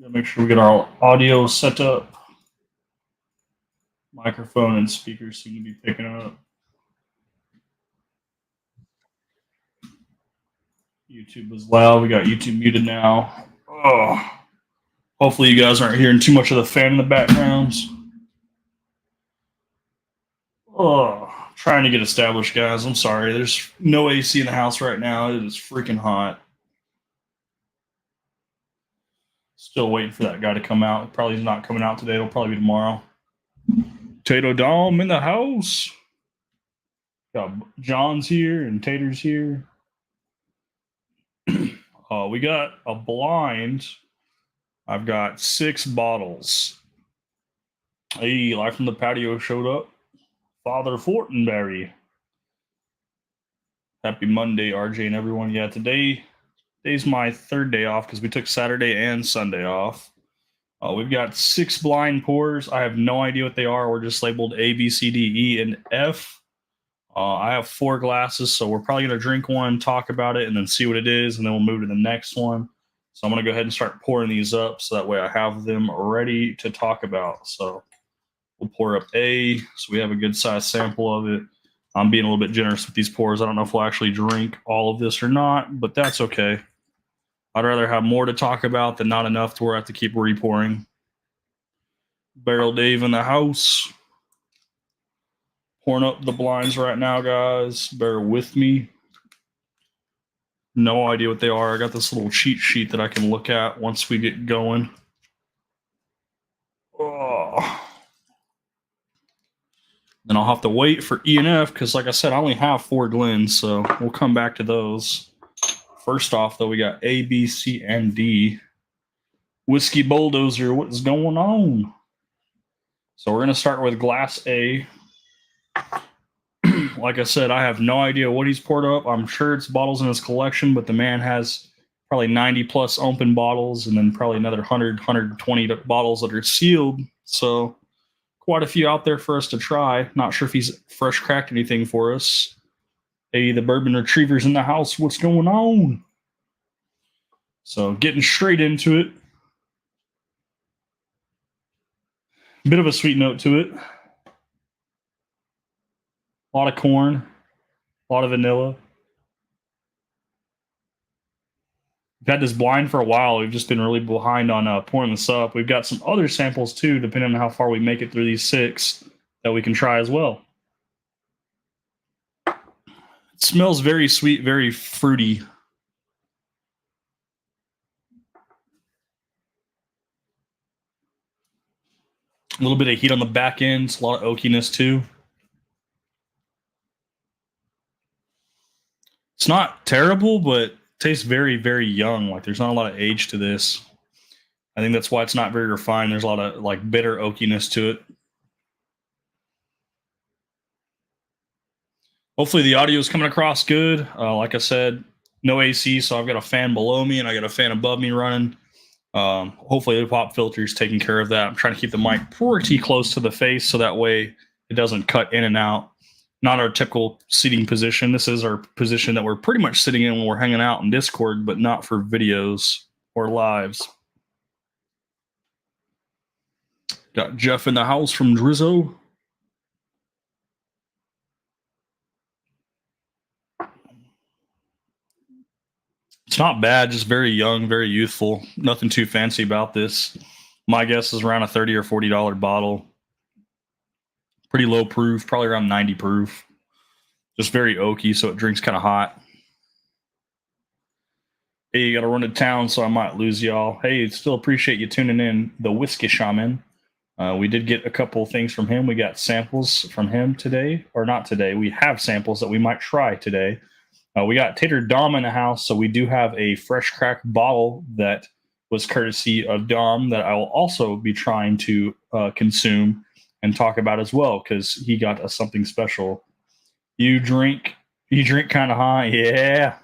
Gotta make sure we get our audio set up. Microphone and speakers seem to be picking up. YouTube was loud. We got YouTube muted now. Oh, hopefully you guys aren't hearing too much of the fan in the backgrounds. Oh, trying to get established, guys. I'm sorry. There's no AC in the house right now. It is freaking hot. Still waiting for that guy to come out. Probably he's not coming out today. It'll probably be tomorrow. Tato Dom in the house. Got John's here and Tater's here. We got a blind. I've got 6 bottles. Hey, live from the patio showed up. Father Fortenberry. Happy Monday, RJ and everyone. Yeah, today's my 3rd day off because we took Saturday and Sunday off. We've got 6 blind pours. I have no idea what they are. We're just labeled A, B, C, D, E, and F. I have 4 glasses, so we're probably going to drink one, talk about it, and then see what it is, and then we'll move to the next one. So I'm going to go ahead and start pouring these up so that way I have them ready to talk about. So we'll pour up A, so we have a good size sample of it. I'm being a little bit generous with these pours. I don't know if we'll actually drink all of this or not, but that's okay. I'd rather have more to talk about than not enough to where I have to keep repouring. Barrel Dave in the house. Pouring up the blinds right now, guys. Bear with me. No idea what they are. I got this little cheat sheet that I can look at once we get going. Oh. Then I'll have to wait for E and F because, like I said, I only have 4 Glens, so we'll come back to those. First off, though, we got A, B, C, and D. Whiskey Bulldozer, what is going on? So we're going to start with glass A. Like I said, I have no idea what he's poured up. I'm sure it's bottles in his collection, but the man has probably 90 plus open bottles and then probably another 100, 120 bottles that are sealed. So quite a few out there for us to try. Not sure if he's fresh cracked anything for us. Hey, the Bourbon Retriever's in the house. What's going on? So getting straight into it. Bit of a sweet note to it. A lot of corn, a lot of vanilla. We've had this blind for a while. We've just been really behind on pouring this up. We've got some other samples too, depending on how far we make it through these 6 that we can try as well. It smells very sweet, very fruity. A little bit of heat on the back end. It's a lot of oakiness too. It's not terrible, but tastes very, very young. Like there's not a lot of age to this. I think that's why it's not very refined. There's a lot of like bitter oakiness to it. Hopefully the audio is coming across good. Like I said, no AC, so I've got a fan below me and I got a fan above me running. Hopefully the pop filter is taking care of that. I'm trying to keep the mic pretty close to the face so that way it doesn't cut in and out. Not our typical seating position. This is our position that we're pretty much sitting in when we're hanging out in Discord, but not for videos or lives. Got Jeff in the house from Drizzo. It's not bad, just very young, very youthful. Nothing too fancy about this. My guess is around a $30 or $40 bottle. Pretty low proof, probably around 90 proof. Just very oaky, so it drinks kind of hot. Hey, you got to run to town, so I might lose y'all. Hey, still appreciate you tuning in. The Whiskey Shaman. We did get a couple things from him. We got samples from him today, or not today. We have samples that we might try today. We got Tater Dom in the house, so we do have a fresh cracked bottle that was courtesy of Dom that I will also be trying to consume and talk about as well because he got us something special. You drink kind of high, yeah.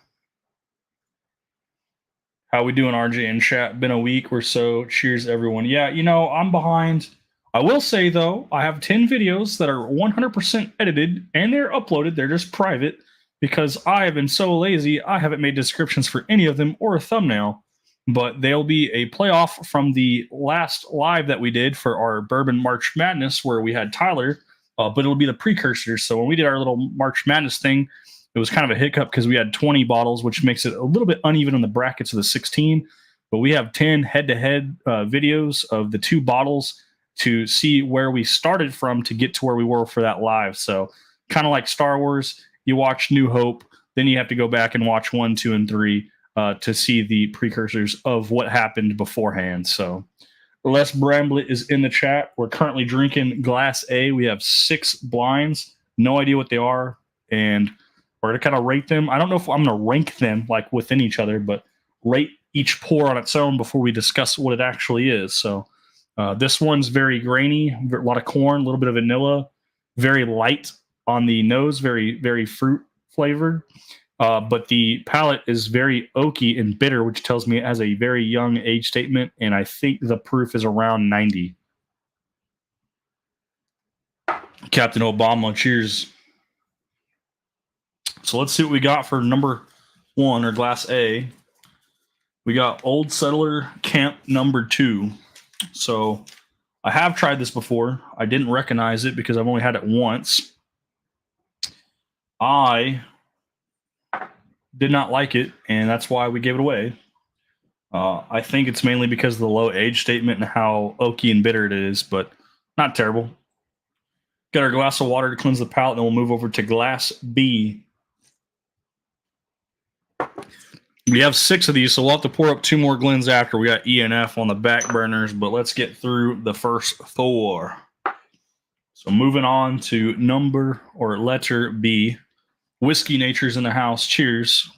How we doing, RJ and chat? Been a week or so. Cheers, everyone. Yeah, I'm behind. I will say though, I have 10 videos that are 100% edited and they're uploaded. They're just private. Because I have been so lazy, I haven't made descriptions for any of them or a thumbnail. but they'll be a playoff from the last live that we did for our Bourbon March Madness, where we had Tyler, but it'll be the precursors. So when we did our little March Madness thing, it was kind of a hiccup because we had 20 bottles, which makes it a little bit uneven in the brackets of the 16. But we have 10 head-to-head videos of the two bottles to see where we started from to get to where we were for that live. So kind of like Star Wars, you watch New Hope, then you have to go back and watch 1, 2, and 3 to see the precursors of what happened beforehand. So Les Bramblett is in the chat. We're currently drinking Glass A. We have 6 blinds. No idea what they are. And we're going to kind of rate them. I don't know if I'm going to rank them like within each other, but rate each pour on its own before we discuss what it actually is. So this one's very grainy, a lot of corn, a little bit of vanilla, very light on the nose, very, very fruit flavored. But the palate is very oaky and bitter, which tells me it has a very young age statement, and I think the proof is around 90. Captain Obama, cheers. So let's see what we got for number 1 or Glass A. We got Old Settler Camp number 2. So I have tried this before. I didn't recognize it because I've only had it once. I did not like it, and that's why we gave it away. I think it's mainly because of the low age statement and how oaky and bitter it is, but not terrible. Got our glass of water to cleanse the palate, and then we'll move over to Glass B. We have 6 of these, so we'll have to pour up 2 more Glens after. We got E and F on the back burners, but let's get through the first 4. So moving on to number or letter B. Whiskey Nature's in the house. Cheers.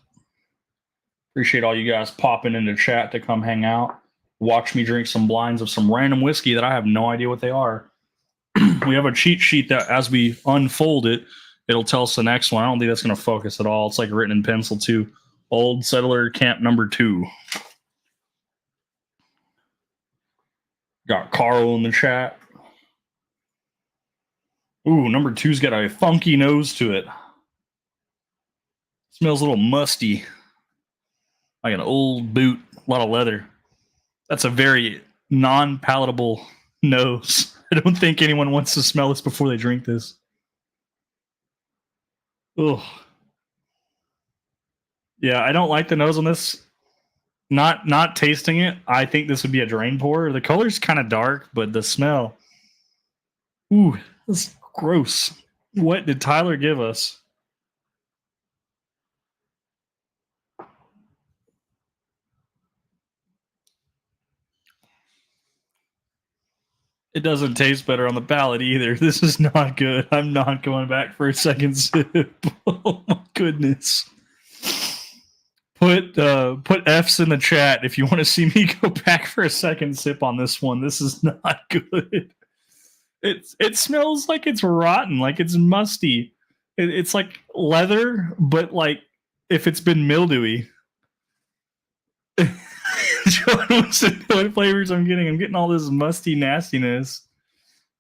Appreciate all you guys popping into chat to come hang out. Watch me drink some blinds of some random whiskey that I have no idea what they are. We have a cheat sheet that as we unfold it, it'll tell us the next one. I don't think that's going to focus at all. It's like written in pencil too. Old Settler Camp number 2. Got Carl in the chat. Ooh, number 2's got a funky nose to it. Smells a little musty. Like an old boot, a lot of leather. That's a very non-palatable nose. I don't think anyone wants to smell this before they drink this. Ugh. Yeah, I don't like the nose on this. Not tasting it, I think this would be a drain pour. The color's kind of dark, but the smell. Ooh, that's gross. What did Tyler give us? It doesn't taste better on the palate either. This is not good. I'm not going back for a second sip. Oh my goodness. Put F's in the chat if you want to see me go back for a second sip on this one. This is not good. It smells like it's rotten, like it's musty. It's like leather, but like if it's been mildewy. John wants to know what flavors I'm getting. I'm getting all this musty nastiness.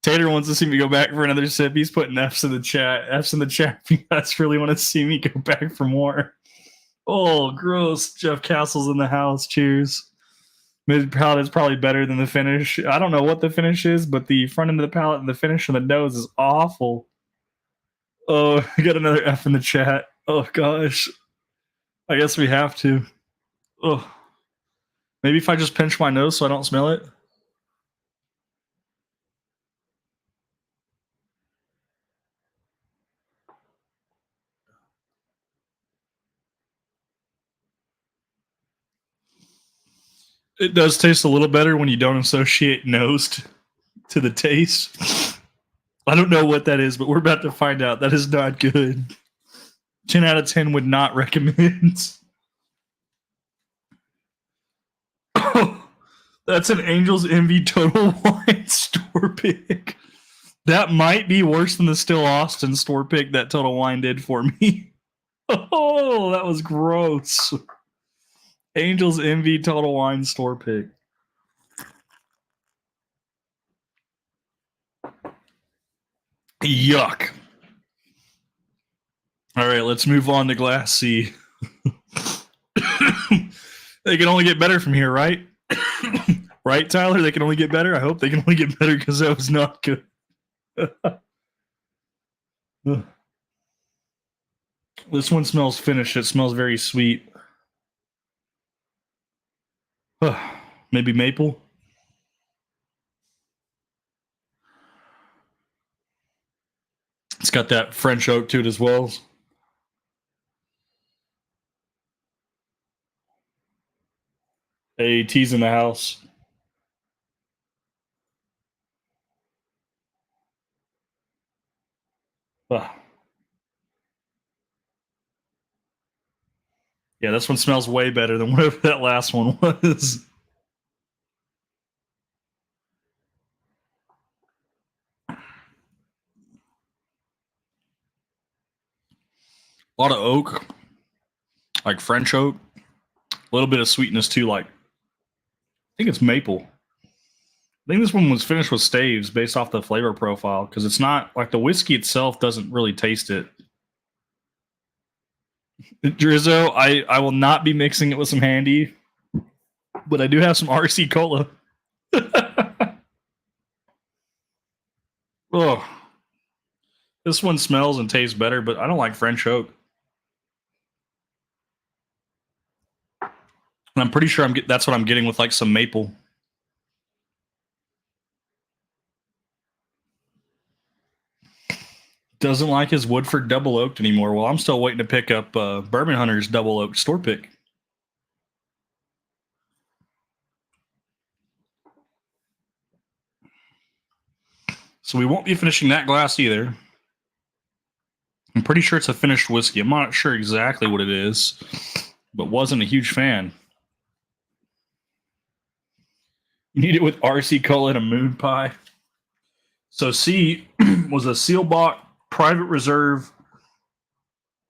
Tater wants to see me go back for another sip. He's putting F's in the chat. F's in the chat if you guys really want to see me go back for more. Oh, gross. Jeff Castle's in the house. Cheers. Mid palate is probably better than the finish. I don't know what the finish is, but the front end of the palate and the finish on the nose is awful. Oh, I got another F in the chat. Oh, gosh. I guess we have to. Oh. Maybe if I just pinch my nose so I don't smell it. It does taste a little better when you don't associate nose to the taste. I don't know what that is, but we're about to find out. That is not good. 10 out of 10 would not recommend. Oh, that's an Angel's Envy Total Wine store pick. That might be worse than the Still Austin store pick that Total Wine did for me. Oh, that was gross. Angel's Envy Total Wine store pick. Yuck. All right, let's move on to Glass C. They can only get better from here, right? Right, Tyler? They can only get better. I hope they can only get better because that was not good. This one smells finished. It smells very sweet. Maybe maple. It's got that French oak to it as well. Hey, tea's in the house. Yeah, this one smells way better than whatever that last one was. A lot of oak, like French oak. A little bit of sweetness too. Like I think it's maple. I think this one was finished with staves based off the flavor profile because it's not like the whiskey itself doesn't really taste it. Drizzo, I will not be mixing it with some handy, but I do have some RC cola. Oh, this one smells and tastes better, but I don't like French oak. And I'm pretty sure that's what I'm getting with like some maple. Doesn't like his Woodford double oaked anymore. Well, I'm still waiting to pick up Bourbon Hunter's double oaked store pick. So we won't be finishing that glass either. I'm pretty sure it's a finished whiskey. I'm not sure exactly what it is, but wasn't a huge fan. You need it with RC Cola and a moon pie. So C was a Sealbach Private Reserve.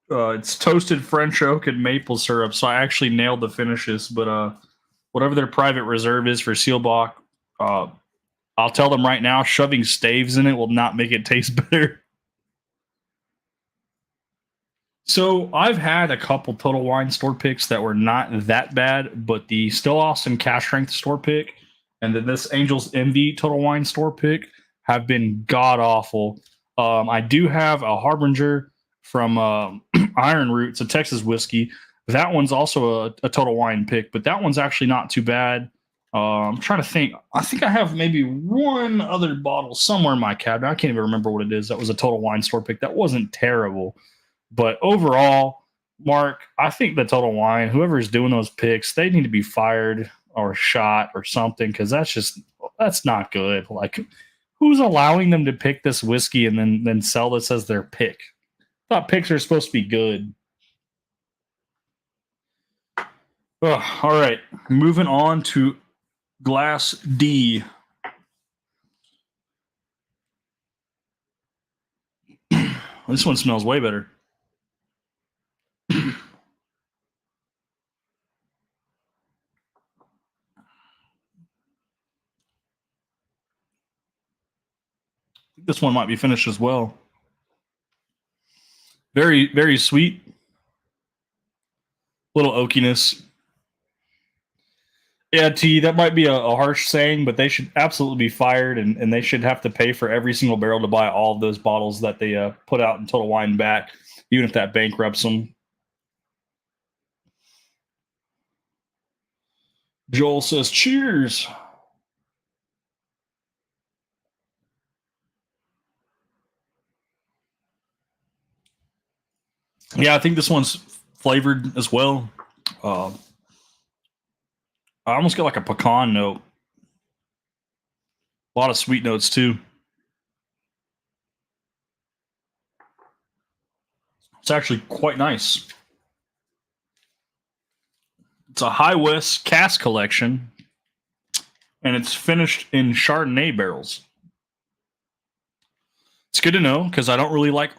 It's toasted French oak and maple syrup. So I actually nailed the finishes, but whatever their Private Reserve is for Sealbach, I'll tell them right now, shoving staves in it will not make it taste better. So I've had a couple Total Wine store picks that were not that bad, but the Still Awesome Cash Strength store pick and then this Angel's Envy Total Wine store pick have been god awful. I do have a Harbinger from Iron Root. It's a Texas whiskey. That one's also a Total Wine pick, but that one's actually not too bad. I'm trying to think. I think I have maybe one other bottle somewhere in my cabinet. I can't even remember what it is. That was a Total Wine store pick. That wasn't terrible. But overall, Mark, I think the Total Wine, whoever's doing those picks, they need to be fired or shot or something because that's not good. Like, who's allowing them to pick this whiskey and then sell this as their pick? I thought picks are supposed to be good. Oh, all right, moving on to glass D. This one smells way better. This one might be finished as well. Very, very sweet. Little oakiness. Yeah, T, that might be a harsh saying, but they should absolutely be fired and they should have to pay for every single barrel to buy all of those bottles that they put out in Total Wine back, even if that bankrupts them. Joel says, cheers. Yeah, I think this one's flavored as well. I almost get like a pecan note. A lot of sweet notes too. It's actually quite nice. It's a High West cask collection, and it's finished in Chardonnay barrels. It's good to know because I don't really like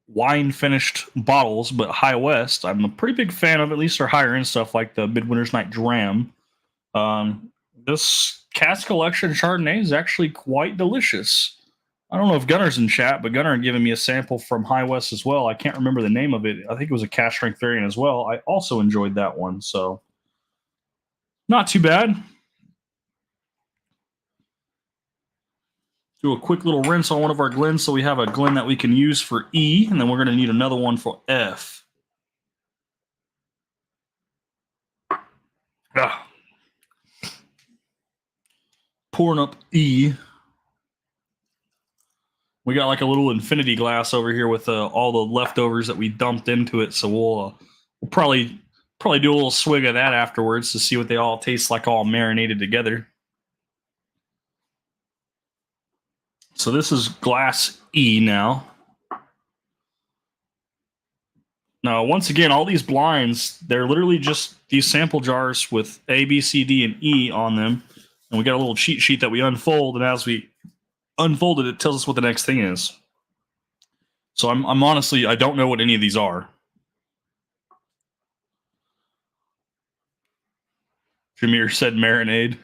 wine finished bottles, but High West, I'm a pretty big fan of, at least their higher end stuff like the Midwinter's Night Dram. This cask collection Chardonnay is actually quite delicious. I don't know if Gunner's in chat, but Gunner had given me a sample from High West as well. I can't remember the name of it. I think it was a cask strength variant as well. I also enjoyed that one. So Not too bad. Do a quick little rinse on one of our glens so we have a glen that we can use for E, and then we're going to need another one for F. Ah. Pouring up E. We got like a little infinity glass over here with all the leftovers that we dumped into it, so we'll probably do a little swig of that afterwards to see what they all taste like, all marinated together. So this is glass E now. Now, once again, all these blinds, they're literally just these sample jars with A, B, C, D, and E on them. And we got a little cheat sheet that we unfold, and as we unfold it, it tells us what the next thing is. So I'm honestly, I don't know what any of these are. Jameer said marinade.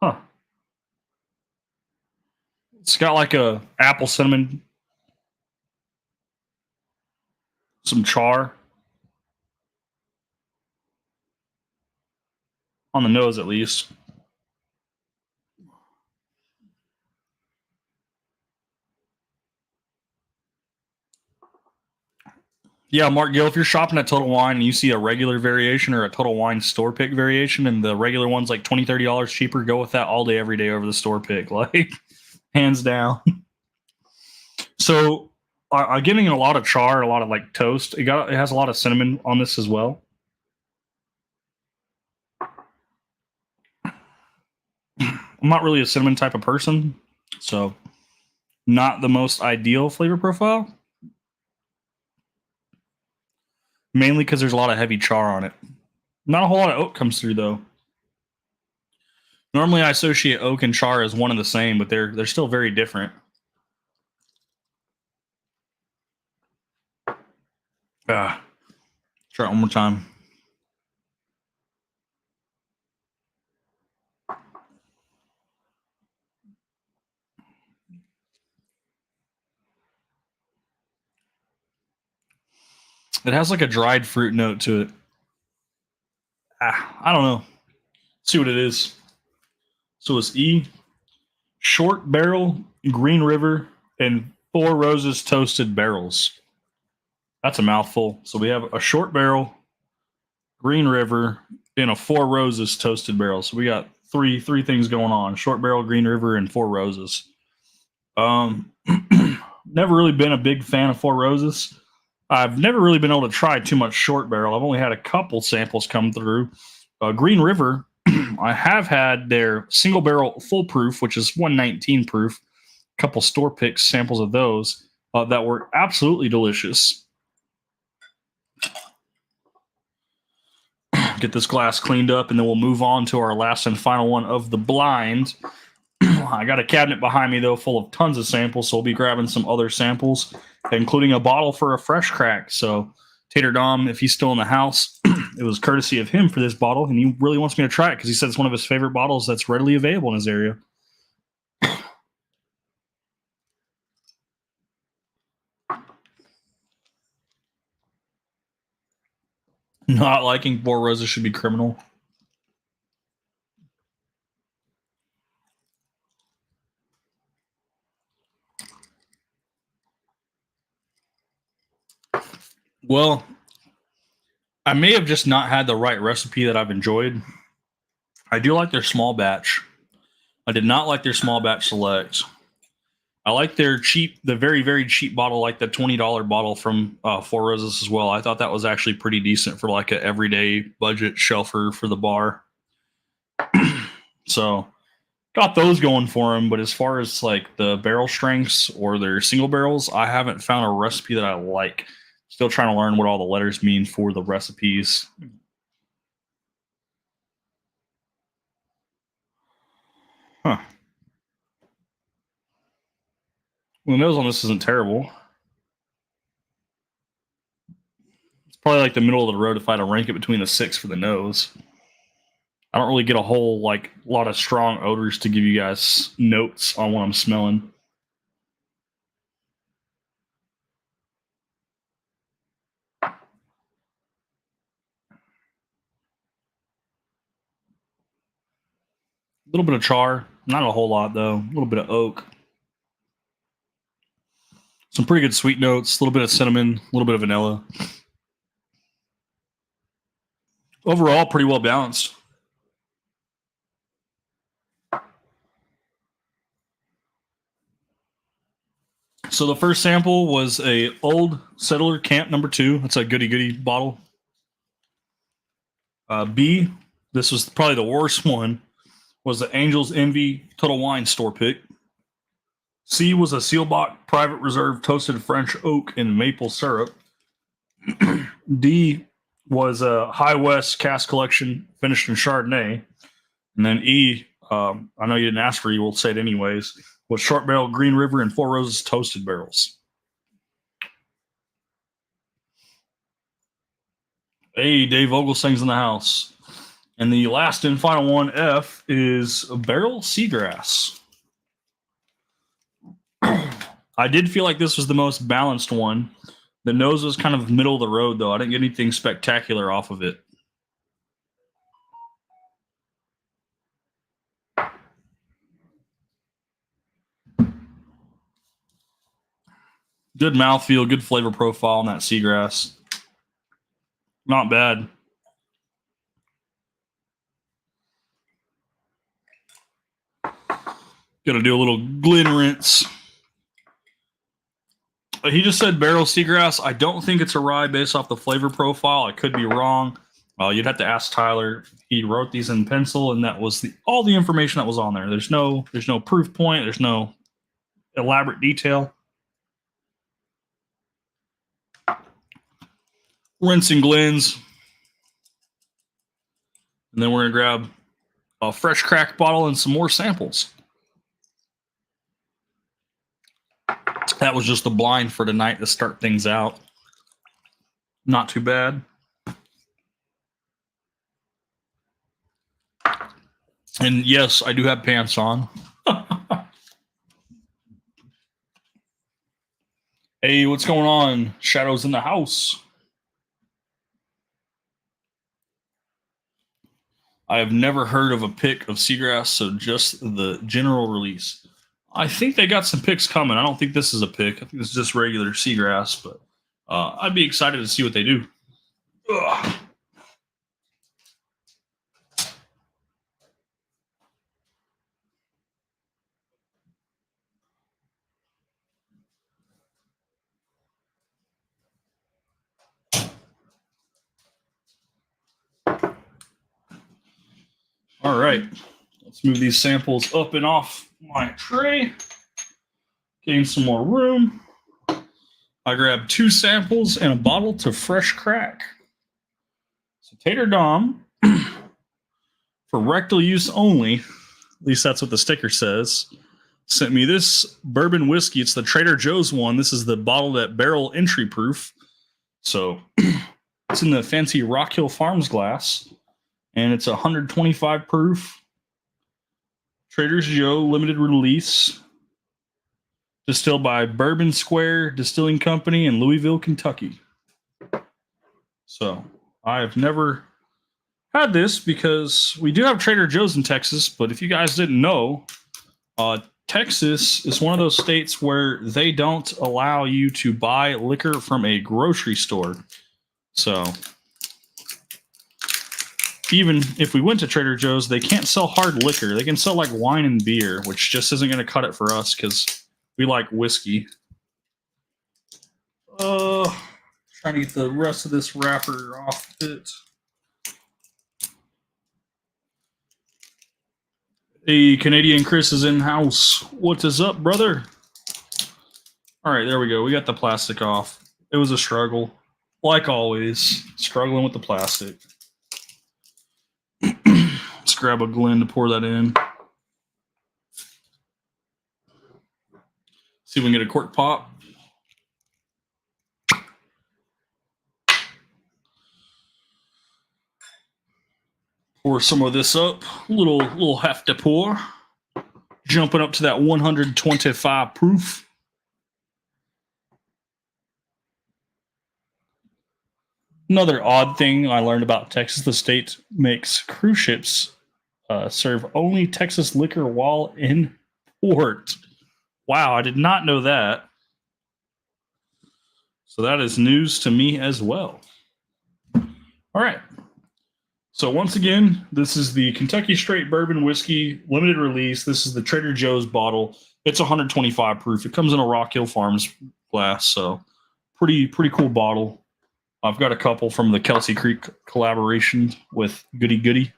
Huh. It's got like a apple cinnamon, some char on the nose at least. Yeah, Mark Gill, if you're shopping at Total Wine and you see a regular variation or a Total Wine store pick variation and the regular one's like $20, $30 cheaper, go with that all day, every day over the store pick. Like, hands down. So I'm getting a lot of char, a lot of like toast. It has a lot of cinnamon on this as well. I'm not really a cinnamon type of person, so not the most ideal flavor profile. Mainly because there's a lot of heavy char on it. Not a whole lot of oak comes through though. Normally I associate oak and char as one and the same, but they're still very different. Try it one more time. It has like a dried fruit note to it. I don't know. Let's see what it is. So it's E, short barrel, Green River, and Four Roses toasted barrels. That's a mouthful. So we have a short barrel, Green River, and a Four Roses toasted barrel. So we got three things going on: short barrel, Green River, and Four Roses. Never really been a big fan of Four Roses. I've never really been able to try too much short barrel. I've only had a couple samples come through. Green River, I have had their single barrel full proof, which is 119 proof. A couple store pick samples of those that were absolutely delicious. Get this glass cleaned up, and then we'll move on to our last and final one of the blind. I got a cabinet behind me, though, full of tons of samples, so we'll be grabbing some other samples, including a bottle for a fresh crack. So Tater Dom, if he's still in the house, it was courtesy of him for this bottle, and he really wants me to try it because he said it's one of his favorite bottles that's readily available in his area. Not liking Four Roses should be criminal. Well, I may have just not had the right recipe that I've enjoyed. I do like their small batch. I did not like their small batch select. I like their cheap, the very, very cheap bottle, like the $20 bottle from Four Roses as well. I thought that was actually pretty decent for like an everyday budget shelfer for the bar. So got those going for them. But as far as like the barrel strengths or their single barrels, I haven't found a recipe that I like. Still trying to learn what all the letters mean for the recipes. Huh. Well, the nose on this isn't terrible. It's probably like the middle of the road if I had to rank it between the 6 for the nose. I don't really get a whole like lot of strong odors to give you guys notes on what I'm smelling. little bit of char, not a whole lot though. A little bit of oak, some pretty good sweet notes, a little bit of cinnamon, a little bit of vanilla. Overall, pretty well balanced. So the first sample was a Old Settler Camp number 2. That's a goody bottle. B, this was probably the worst one, was the Angel's Envy Total Wine Store pick. C was a Seelbach Private Reserve Toasted French Oak and Maple Syrup. D was a High West Cask Collection finished in Chardonnay. And then E, I know you didn't ask for E, we'll say it anyways, was Short Barrel Green River and Four Roses Toasted Barrels. Hey, Dave Oglesing's in the house. And the last and final one, F, is Barrel Seagrass. I did feel like this was the most balanced one. The nose was kind of middle of the road, though. I didn't get anything spectacular off of it. Good mouthfeel, good flavor profile on that seagrass. Not bad. Gonna do a little Glen rinse. He just said barrel seagrass. I don't think it's a rye based off the flavor profile. I could be wrong. You'd have to ask Tyler. He wrote these in pencil, and that was all the information that was on there. There's no proof point. There's no elaborate detail. Rinsing Glens, and then we're gonna grab a fresh cracked bottle and some more samples. That was just the blind for tonight to start things out. Not too bad. And yes, I do have pants on. Hey, what's going on? Shadows in the house. I have never heard of a pick of seagrass, so just the general release. I think they got some picks coming. I don't think this is a pick. I think this is just regular seagrass, but I'd be excited to see what they do. Ugh. All right, let's move these samples up and off my tray. Gain some more room. I grabbed 2 samples and a bottle to fresh crack. So Tater Dom, for rectal use only, at least that's what the sticker says, sent me this bourbon whiskey. It's the Trader Joe's one. This is the bottle at barrel entry proof. So it's in the fancy Rock Hill Farms glass, and it's 125 proof. Trader Joe limited release. Distilled by Bourbon Square Distilling Company in Louisville, Kentucky. So I've never had this because we do have Trader Joe's in Texas, but if you guys didn't know, Texas is one of those states where they don't allow you to buy liquor from a grocery store. So even if we went to Trader Joe's, they can't sell hard liquor. They can sell like wine and beer, which just isn't going to cut it for us because we like whiskey. Trying to get the rest of this wrapper off it. Hey, Canadian Chris is in house. What is up, brother? All right, there we go. We got the plastic off. It was a struggle. Like always, struggling with the plastic. Let's grab a Glen to pour that in. See if we can get a cork pop. Pour some of this up. Little half to pour. Jumping up to that 125 proof. Another odd thing I learned about Texas, the state makes cruise ships serve only Texas liquor while in port. Wow, I did not know that. So that is news to me as well. All right. So once again, this is the Kentucky Straight Bourbon Whiskey limited release. This is the Trader Joe's bottle. It's 125 proof. It comes in a Rock Hill Farms glass, so pretty cool bottle. I've got a couple from the Kelsey Creek collaboration with Goody Goody.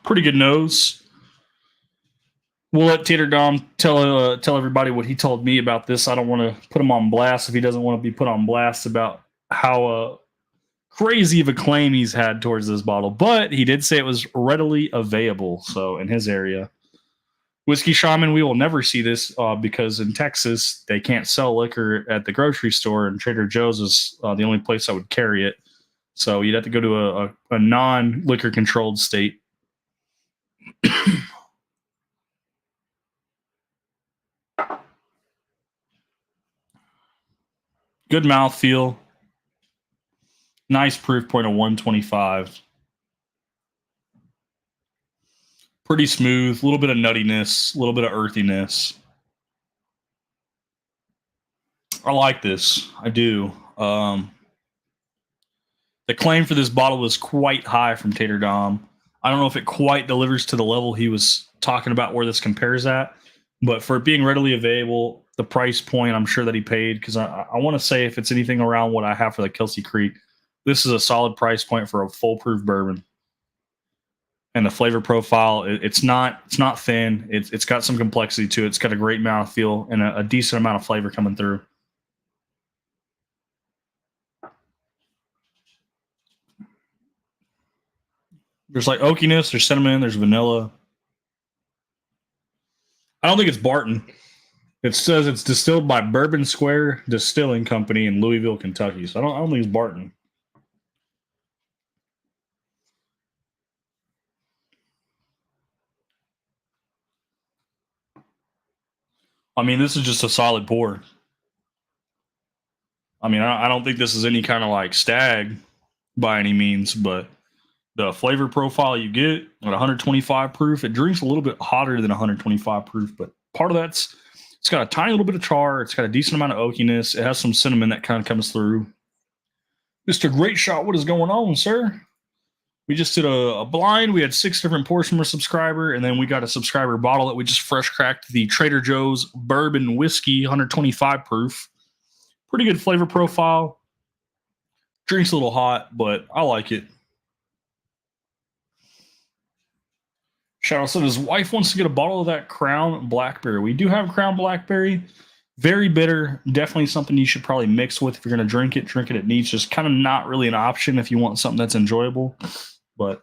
Pretty good nose. We'll let Tater Dom tell everybody what he told me about this. I don't want to put him on blast if he doesn't want to be put on blast about how crazy of a claim he's had towards this bottle. But he did say it was readily available, so in his area. Whiskey Shaman, we will never see this because in Texas they can't sell liquor at the grocery store, and Trader Joe's is the only place that would carry it. So you'd have to go to a non-liquor controlled state. Good mouthfeel. Nice proof point of 125. Pretty smooth. A little bit of nuttiness. A little bit of earthiness. I like this. I do. The claim for this bottle was quite high from Tater Dom. I don't know if it quite delivers to the level he was talking about where this compares at, but for it being readily available, the price point I'm sure that he paid, because I want to say if it's anything around what I have for the Kelsey Creek, this is a solid price point for a full proof bourbon. And the flavor profile, it's not thin. It's got some complexity to it. It's got a great mouthfeel and a decent amount of flavor coming through. There's like oakiness, there's cinnamon, there's vanilla. I don't think it's Barton. It says it's distilled by Bourbon Square Distilling Company in Louisville, Kentucky. So I don't think it's Barton. I mean, this is just a solid pour. I mean, I don't think this is any kind of like stag by any means, but the flavor profile you get at 125 proof, it drinks a little bit hotter than 125 proof, but part of that's it's got a tiny little bit of char. It's got a decent amount of oakiness. It has some cinnamon that kind of comes through. Mr. Great Shot, what is going on, sir? We just did a blind. We had 6 different pours from a subscriber, and then we got a subscriber bottle that we just fresh cracked, the Trader Joe's Bourbon Whiskey, 125 proof. Pretty good flavor profile. Drinks a little hot, but I like it. Shadow said his wife wants to get a bottle of that Crown Blackberry. We do have Crown Blackberry. Very bitter. Definitely something you should probably mix with if you're going to drink it. Drink it at neat. Just kind of not really an option if you want something that's enjoyable. But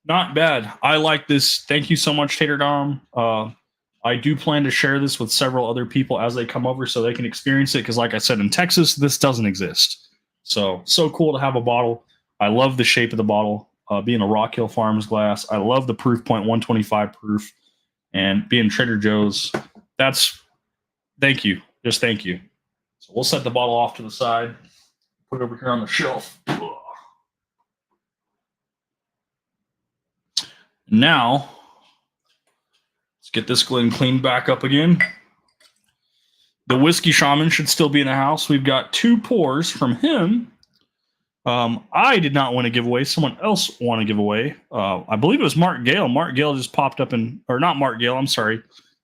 not bad. I like this. Thank you so much, Tater Dom. I do plan to share this with several other people as they come over so they can experience it. Because like I said, in Texas, this doesn't exist. So cool to have a bottle. I love the shape of the bottle. Being a Rock Hill Farms glass. I love the proof point, 125 proof. And being Trader Joe's, thank you. Just thank you. So we'll set the bottle off to the side. Put it over here on the shelf. Now, let's get this Glen cleaned back up again. The Whiskey Shaman should still be in the house. We've got 2 pours from him. I did not want to give away. Someone else wanted to give away. I believe it was Mark Gale. Mark Gale just popped up or not Mark Gale. I'm sorry.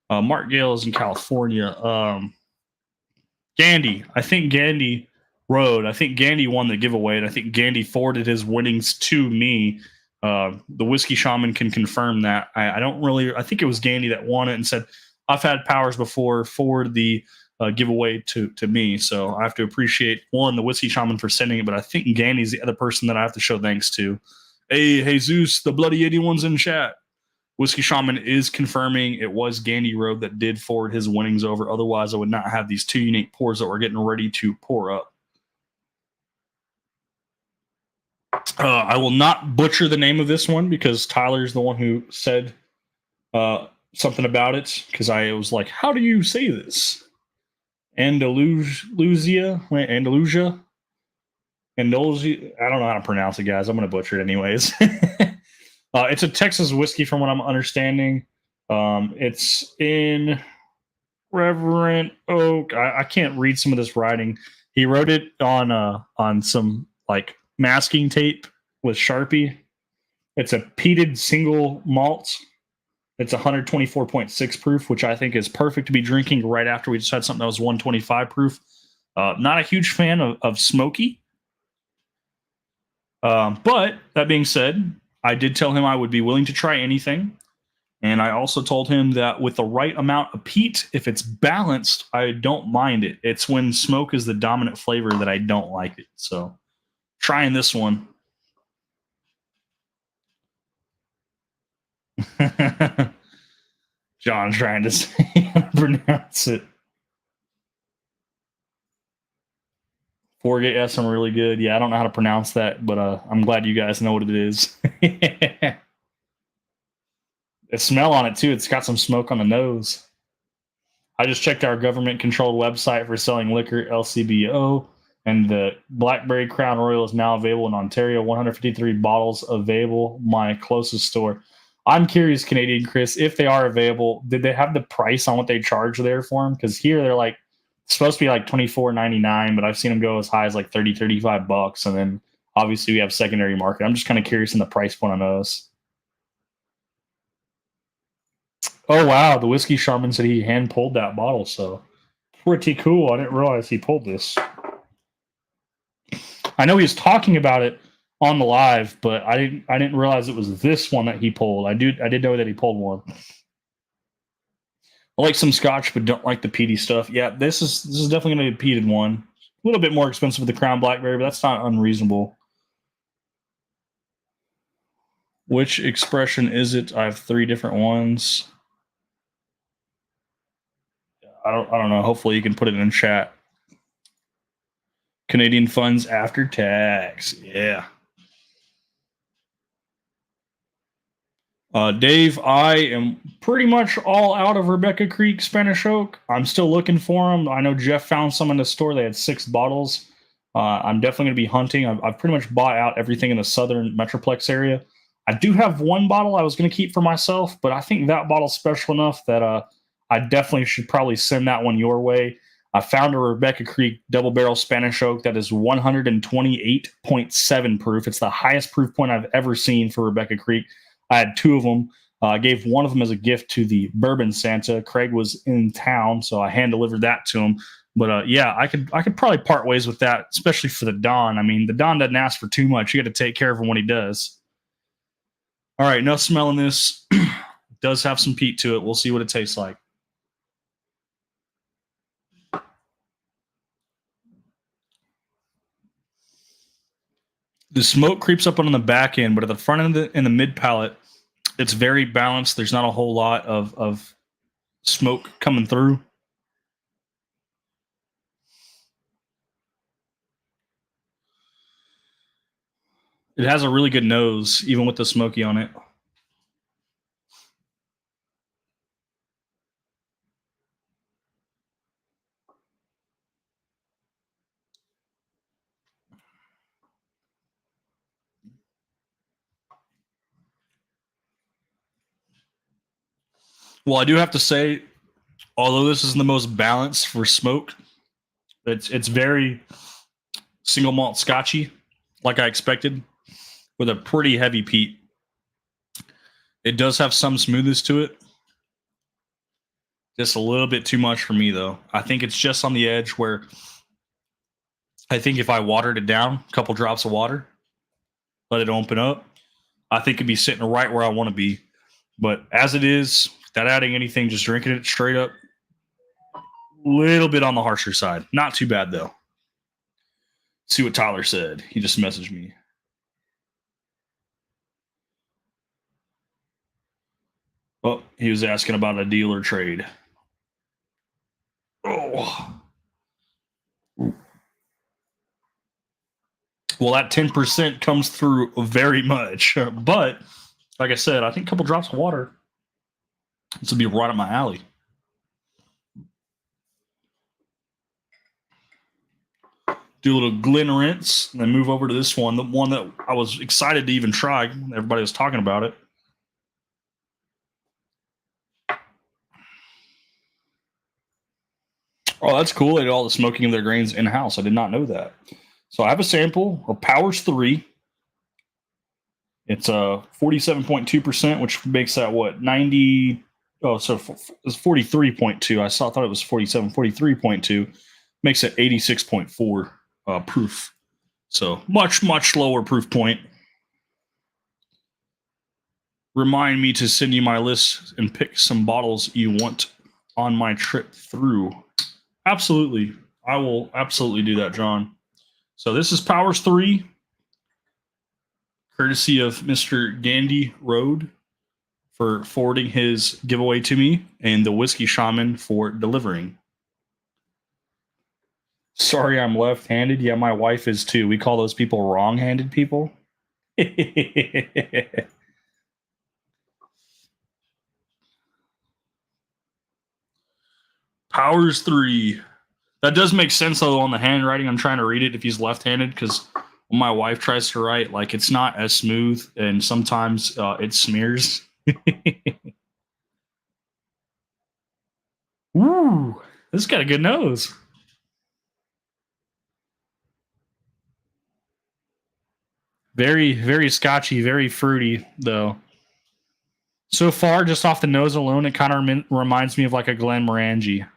Mark Gale is in California. Gandy. I think Gandy rode. I think Gandy won the giveaway, and I think Gandy forwarded his winnings to me. The Whiskey Shaman can confirm that. I don't really. I think it was Gandy that won it and said, "I've had powers before. Forward the giveaway to me." So I have to appreciate the Whiskey Shaman for sending it, but I think Gandy's the other person that I have to show thanks to. Hey, Jesus, the Bloody 81's in chat. Whiskey Shaman is confirming it was Gandy Road that did forward his winnings over. Otherwise, I would not have these 2 unique pours that we're getting ready to pour up. I will not butcher the name of this one because Tyler's the one who said something about it, because I was like, how do you say this? Andalusia. Indulge. I don't know how to pronounce it, guys. I'm going to butcher it anyways. It's a Texas whiskey, from what I'm understanding. It's in Reverend Oak. I can't read some of this writing. He wrote it on some like masking tape with Sharpie. It's a peated single malt. It's 124.6 proof, which I think is perfect to be drinking right after we just had something that was 125 proof. Not a huge fan of smoky. But that being said, I did tell him I would be willing to try anything. And I also told him that with the right amount of peat, if it's balanced, I don't mind it. It's when smoke is the dominant flavor that I don't like it. So trying this one. John trying to say how to pronounce it. Forget yes, I'm really good. Yeah, I don't know how to pronounce that, but I'm glad you guys know what it is. The smell on it too. It's got some smoke on the nose. I just checked our government controlled website for selling liquor, LCBO, and the Blackberry Crown Royal is now available in Ontario. 153 bottles available. My closest store. I'm curious, Canadian Chris, if they are available, did they have the price on what they charge there for them? Because here they're like supposed to be like $24.99, but I've seen them go as high as like 30, $35, and then obviously we have secondary market. I'm just kind of curious in the price point on those. Oh wow, the whiskey shaman said he hand pulled that bottle, so pretty cool. I didn't realize he pulled this. I know he was talking about it on the live, but I didn't realize it was this one that he pulled. I did know that he pulled one. I like some scotch, but don't like the peaty stuff. Yeah, this is definitely gonna be a peated one. A little bit more expensive with the Crown Blackberry, but that's not unreasonable. Which expression is it? I have 3 different ones. I don't know. Hopefully you can put it in chat. Canadian funds after tax. Yeah. Dave, I am pretty much all out of Rebecca Creek Spanish Oak. I'm still looking for them. I know Jeff found some in the store. They had 6 bottles. I'm definitely going to be hunting. I've pretty much bought out everything in the southern Metroplex area. I do have one bottle I was going to keep for myself, but I think that bottle's special enough that I definitely should probably send that one your way. I found a Rebecca Creek double barrel Spanish Oak that is 128.7 proof. It's the highest proof point I've ever seen for Rebecca Creek. I had 2 of them. I gave one of them as a gift to the Bourbon Santa. Craig was in town, so I hand delivered that to him. But yeah, I could probably part ways with that, especially for the Don. I mean, the Don doesn't ask for too much. You got to take care of him when he does. All right, no smelling this. It does have some peat to it. We'll see what it tastes like. The smoke creeps up on the back end, but at the front end in the mid palate, it's very balanced. There's not a whole lot of smoke coming through. It has a really good nose, even with the smoky on it. Well, I do have to say, although this is the most balanced for smoke, it's very single malt scotchy, like I expected, with a pretty heavy peat. It does have some smoothness to it. Just a little bit too much for me, though. I think it's just on the edge where I think if I watered it down, a couple drops of water, let it open up, I think it'd be sitting right where I want to be. But as it is, without adding anything, just drinking it straight up, a little bit on the harsher side. Not too bad, though. See what Tyler said. He just messaged me. Oh, he was asking about a deal or trade. Oh. Well, that 10% comes through very much. But like I said, I think a couple drops of water, this would be right up my alley. do a little Glen rinse, and then move over to this one, the one that I was excited to even try. Everybody was talking about it. Oh, that's cool. They did all the smoking of their grains in house. I did not know that. So I have a sample of Powers 3. It's 47.2%, which makes that what 90. Oh, so it's 43.2. I thought it was 47. 43.2 makes it 86.4 proof. So much lower proof point. Remind me to send you my list and pick some bottles you want on my trip through. Absolutely. I will absolutely do that, John. So this is Powers 3, courtesy of Mr. Gandy Road for forwarding his giveaway to me, and the Whiskey Shaman for delivering. Sorry, I'm left-handed. Yeah, my wife is too. We call those people wrong-handed people. Powers 3. That does make sense, though, on the handwriting. I'm trying to read it if he's left-handed, because when my wife tries to write, like, it's not as smooth, and sometimes it smears. Ooh, this has got a good nose. Very, very scotchy, very fruity, though. So far, just off the nose alone, it kind of reminds me of like a Glenmorangie.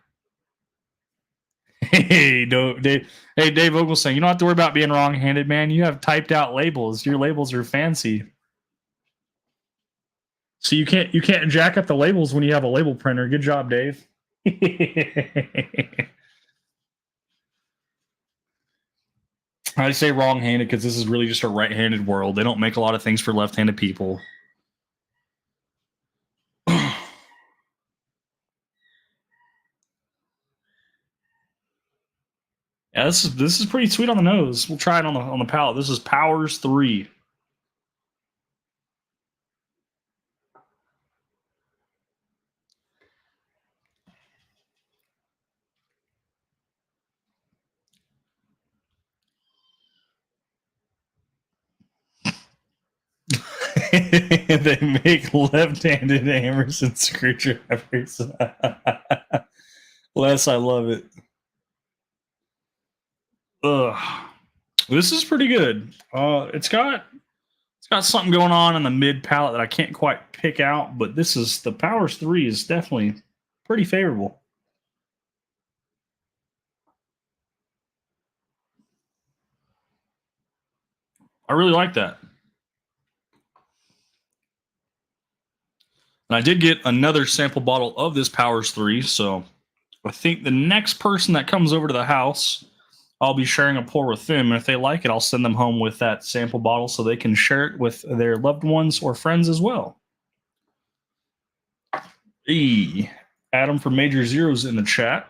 Hey, Dave Oglesang, you don't have to worry about being wrong-handed, man. You have typed out labels. Your labels are fancy. So you can't jack up the labels when you have a label printer. Good job, Dave. I say wrong-handed because this is really just a right-handed world. They don't make a lot of things for left-handed people. Yeah, this is pretty sweet on the nose. We'll try it on the palate. This is Powers 3. They make left-handed hammers and screwdrivers. Les, I love it. Ugh. This is pretty good. It's got something going on in the mid palate that I can't quite pick out, but this is the Powers 3 is definitely pretty favorable. I really like that. And I did get another sample bottle of this Powers 3, so I think the next person that comes over to the house, I'll be sharing a pour with them. And if they like it, I'll send them home with that sample bottle so they can share it with their loved ones or friends as well. Hey, Adam from Major Zeros in the chat.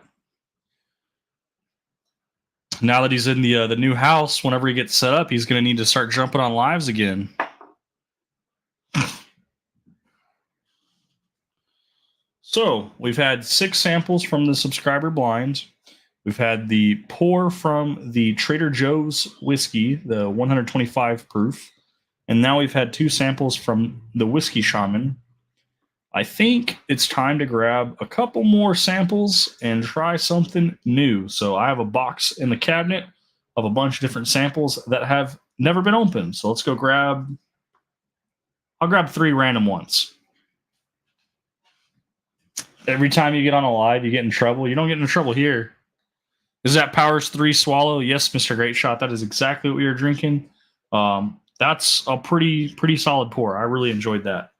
Now that he's in the new house, whenever he gets set up, he's going to need to start jumping on lives again. So we've had 6 samples from the subscriber blind. We've had the pour from the Trader Joe's whiskey, the 125 proof. And now we've had 2 samples from the Whiskey Shaman. I think it's time to grab a couple more samples and try something new. So I have a box in the cabinet of a bunch of different samples that have never been opened. So let's go I'll grab 3 random ones. Every time you get on a live, you get in trouble. You don't get in trouble here. Is that Powers 3 Swallow? Yes, Mr. Great Shot. That is exactly what we were drinking. That's a pretty solid pour. I really enjoyed that.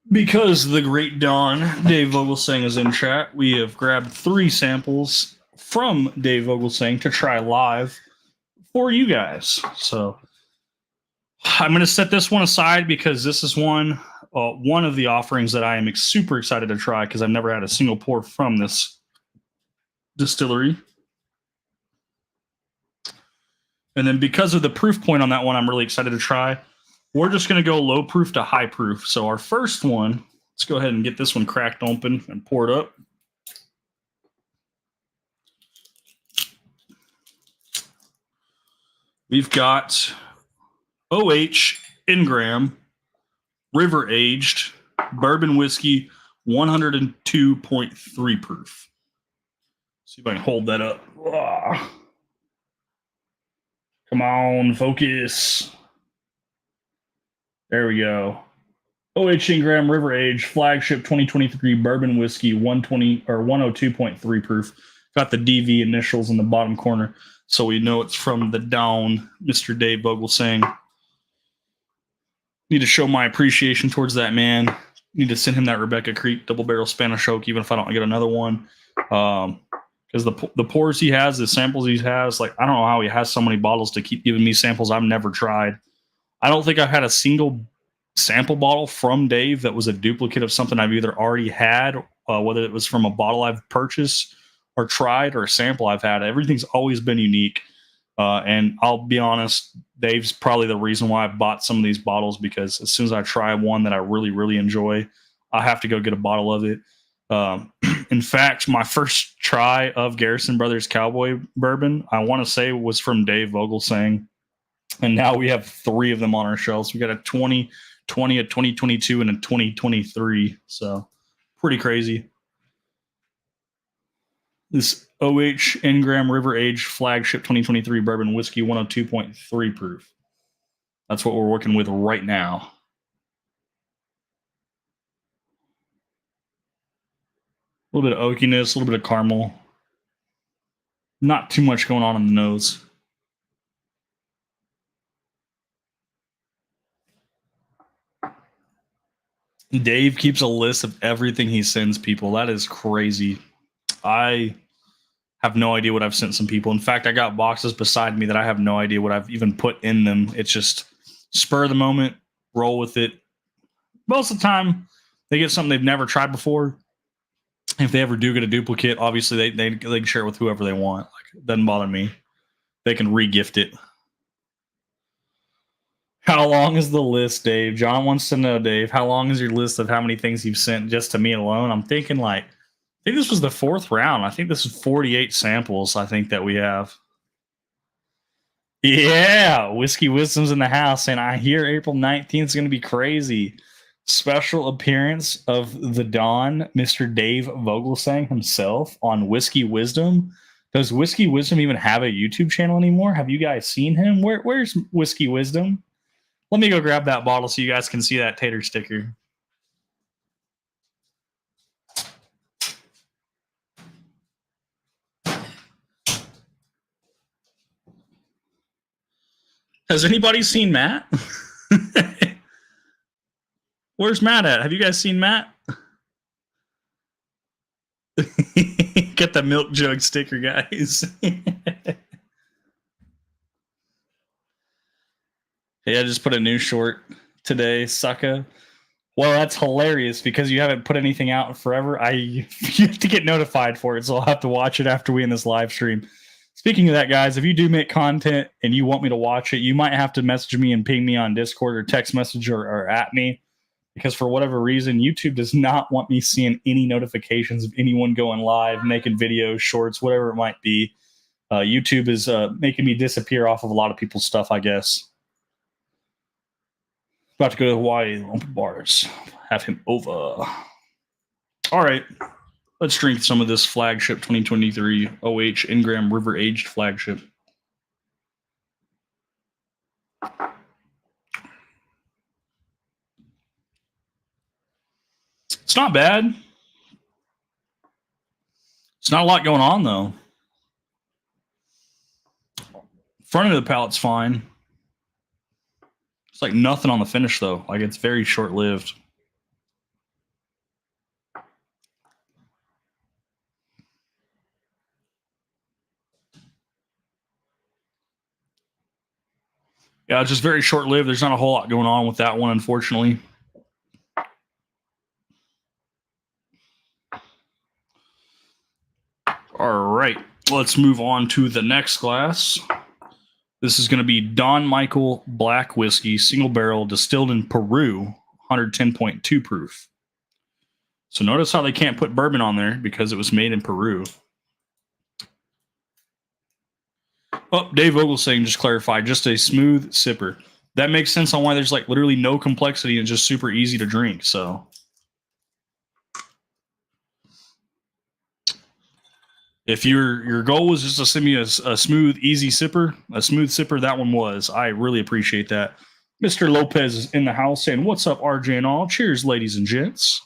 Because the great Don, Dave Vogelsang, is in chat, we have grabbed 3 samples from Dave Vogelsang to try live for you guys. So I'm going to set this one aside because this is one of the offerings that I am super excited to try because I've never had a single pour from this distillery. And then because of the proof point on that one, I'm really excited to try. We're just going to go low proof to high proof. So our first one, let's go ahead and get this one cracked open and poured up. We've got OH Ingram River Aged Bourbon Whiskey 102.3 proof. See if I can hold that up. Come on, focus. There we go. OH Ingram River Age Flagship 2023 Bourbon Whiskey 120 or 102.3 proof. Got the DV initials in the bottom corner, so we know it's from the Down, Mr. Dave Vogelsang. Need to show my appreciation towards that man. Need to send him that Rebecca Creek double barrel Spanish oak, even if I don't get another one. Because the pours he has, the samples he has, like I don't know how he has so many bottles to keep giving me samples I've never tried. I don't think I've had a single sample bottle from Dave that was a duplicate of something I've either already had, whether it was from a bottle I've purchased or tried or a sample I've had. Everything's always been unique. And I'll be honest, Dave's probably the reason why I bought some of these bottles because as soon as I try one that I really, really enjoy, I have to go get a bottle of it. In fact, my first try of Garrison Brothers Cowboy Bourbon, I want to say was from Dave Vogelsang. And now we have 3 of them on our shelves. We got a 2020, a 2022, and a 2023. So pretty crazy. This OH Ingram River Age Flagship 2023 Bourbon Whiskey 102.3 proof. That's what we're working with right now. A little bit of oakiness, a little bit of caramel. Not too much going on in the nose. Dave keeps a list of everything he sends people. That is crazy. I have no idea what I've sent some people. In fact, I got boxes beside me that I have no idea what I've even put in them. It's just spur of the moment, roll with it. Most of the time, they get something they've never tried before. If they ever do get a duplicate, obviously they can share it with whoever they want. Like, it doesn't bother me. They can re-gift it. How long is the list, Dave? John wants to know, Dave, how long is your list of how many things you've sent just to me alone? I'm thinking I think this was the 4th round. I think this is 48 samples, I think, that we have. Yeah, Whiskey Wisdom's in the house, and I hear April 19th is going to be crazy. Special appearance of the Don, Mr. Dave Vogelsang himself on Whiskey Wisdom. Does Whiskey Wisdom even have a YouTube channel anymore? Have you guys seen him? Where's Whiskey Wisdom? Let me go grab that bottle so you guys can see that tater sticker. Has anybody seen Matt? Where's Matt at? Have you guys seen Matt? Get the milk jug sticker, guys. Hey, I just put a new short today, sucka. Well, that's hilarious because you haven't put anything out in forever. You have to get notified for it, so I'll have to watch it after we end this live stream. Speaking of that, guys, if you do make content and you want me to watch it, you might have to message me and ping me on Discord or text message or at me because for whatever reason, YouTube does not want me seeing any notifications of anyone going live, making videos, shorts, whatever it might be. YouTube is making me disappear off of a lot of people's stuff, I guess. About to go to Hawaii, open bars. Have him over. All right. Let's drink some of this Flagship 2023 OH Ingram River Aged Flagship. It's not bad. It's not a lot going on, though. Front of the palate's fine. It's like nothing on the finish, though. Like, it's very short-lived. Yeah, it's just very short lived. There's not a whole lot going on with that one, unfortunately. All right, let's move on to the next glass. This is going to be Don Michael Black Whiskey, single barrel, distilled in Peru, 110.2 proof. So notice how they can't put bourbon on there because it was made in Peru. Oh, Dave Vogel saying, just clarify, just a smooth sipper. That makes sense on why there's like literally no complexity and just super easy to drink. So if your goal was just to send me a smooth, easy sipper, that one was. I really appreciate that. Mr. Lopez is in the house saying, "What's up, RJ and all? Cheers, ladies and gents.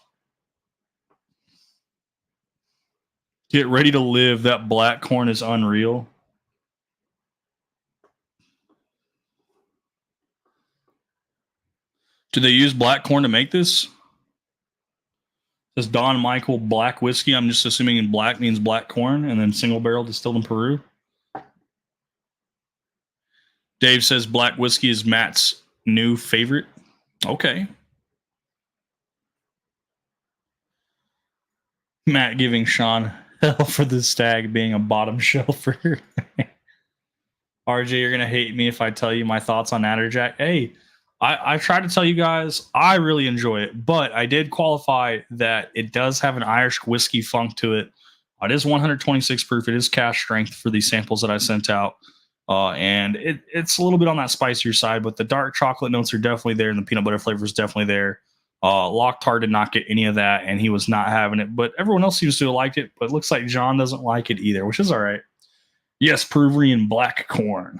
Get ready to live. That black corn is unreal." Do they use black corn to make this? Says Don Michael Black Whiskey. I'm just assuming in black means black corn, and then single barrel distilled in Peru. Dave says black whiskey is Matt's new favorite. Okay. Matt giving Sean hell for the stag being a bottom shelfer. RJ, you're gonna hate me if I tell you my thoughts on Natterjack. Hey, I tried to tell you guys I really enjoy it, but I did qualify that it does have an Irish whiskey funk to it. It is 126 proof. It is cash strength for these samples that I sent out. And it's a little bit on that spicier side, but the dark chocolate notes are definitely there, and the peanut butter flavor is definitely there. Locktar did not get any of that, and he was not having it, but everyone else seems to have liked it. But it looks like John doesn't like it either, which is all right. Yes, Peruvian black corn.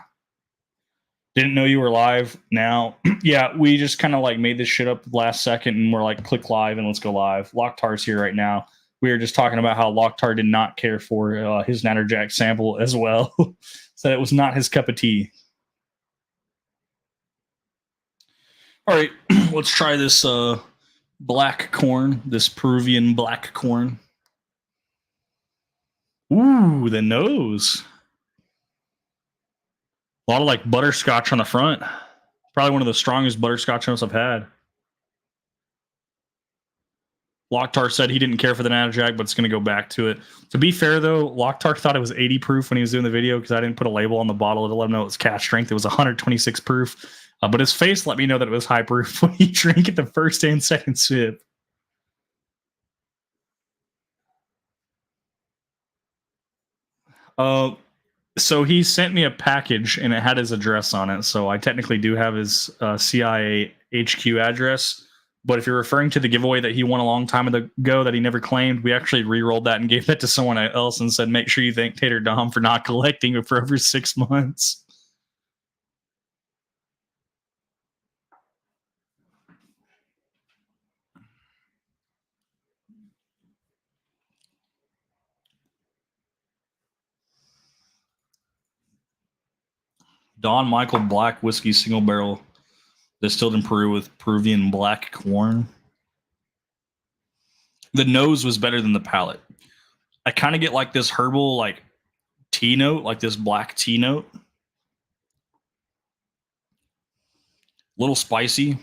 Didn't know you were live now. Yeah, we just kind of like made this shit up last second and we're like, click live and let's go live. Locktar's here right now. We were just talking about how Locktar did not care for his Natterjack sample as well. Said it was not his cup of tea. All right, let's try this black corn, this Peruvian black corn. Ooh, the nose. A lot of like butterscotch on the front. Probably one of the strongest butterscotch notes I've had. Locktar said he didn't care for the Natterjack, but it's going to go back to it. To be fair, though, Locktar thought it was 80 proof when he was doing the video because I didn't put a label on the bottle to let him know it was cash strength. It was 126 proof. But his face let me know that it was high proof when he drank it the first and second sip. So he sent me a package and it had his address on it. So I technically do have his CIA HQ address. But if you're referring to the giveaway that he won a long time ago that he never claimed, we actually re-rolled that and gave that to someone else and said, make sure you thank Tater Dom for not collecting it for over 6 months. Don Michael Black Whiskey Single Barrel distilled in Peru with Peruvian black corn. The nose was better than the palate. I kind of get like this herbal like tea note, like this black tea note. A little spicy.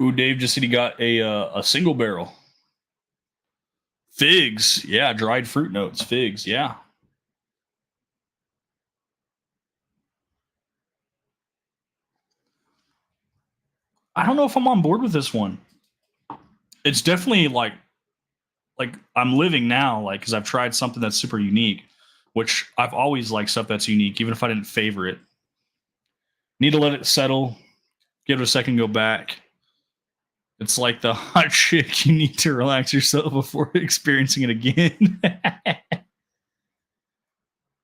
Ooh, Dave just said he got a single barrel. Figs, yeah, dried fruit notes. Figs, yeah. I don't know if I'm on board with this one. It's definitely like I'm living now, like because I've tried something that's super unique, which I've always liked stuff that's unique, even if I didn't favor it. Need to let it settle, give it a second, go back. It's like the hot chick. You need to relax yourself before experiencing it again.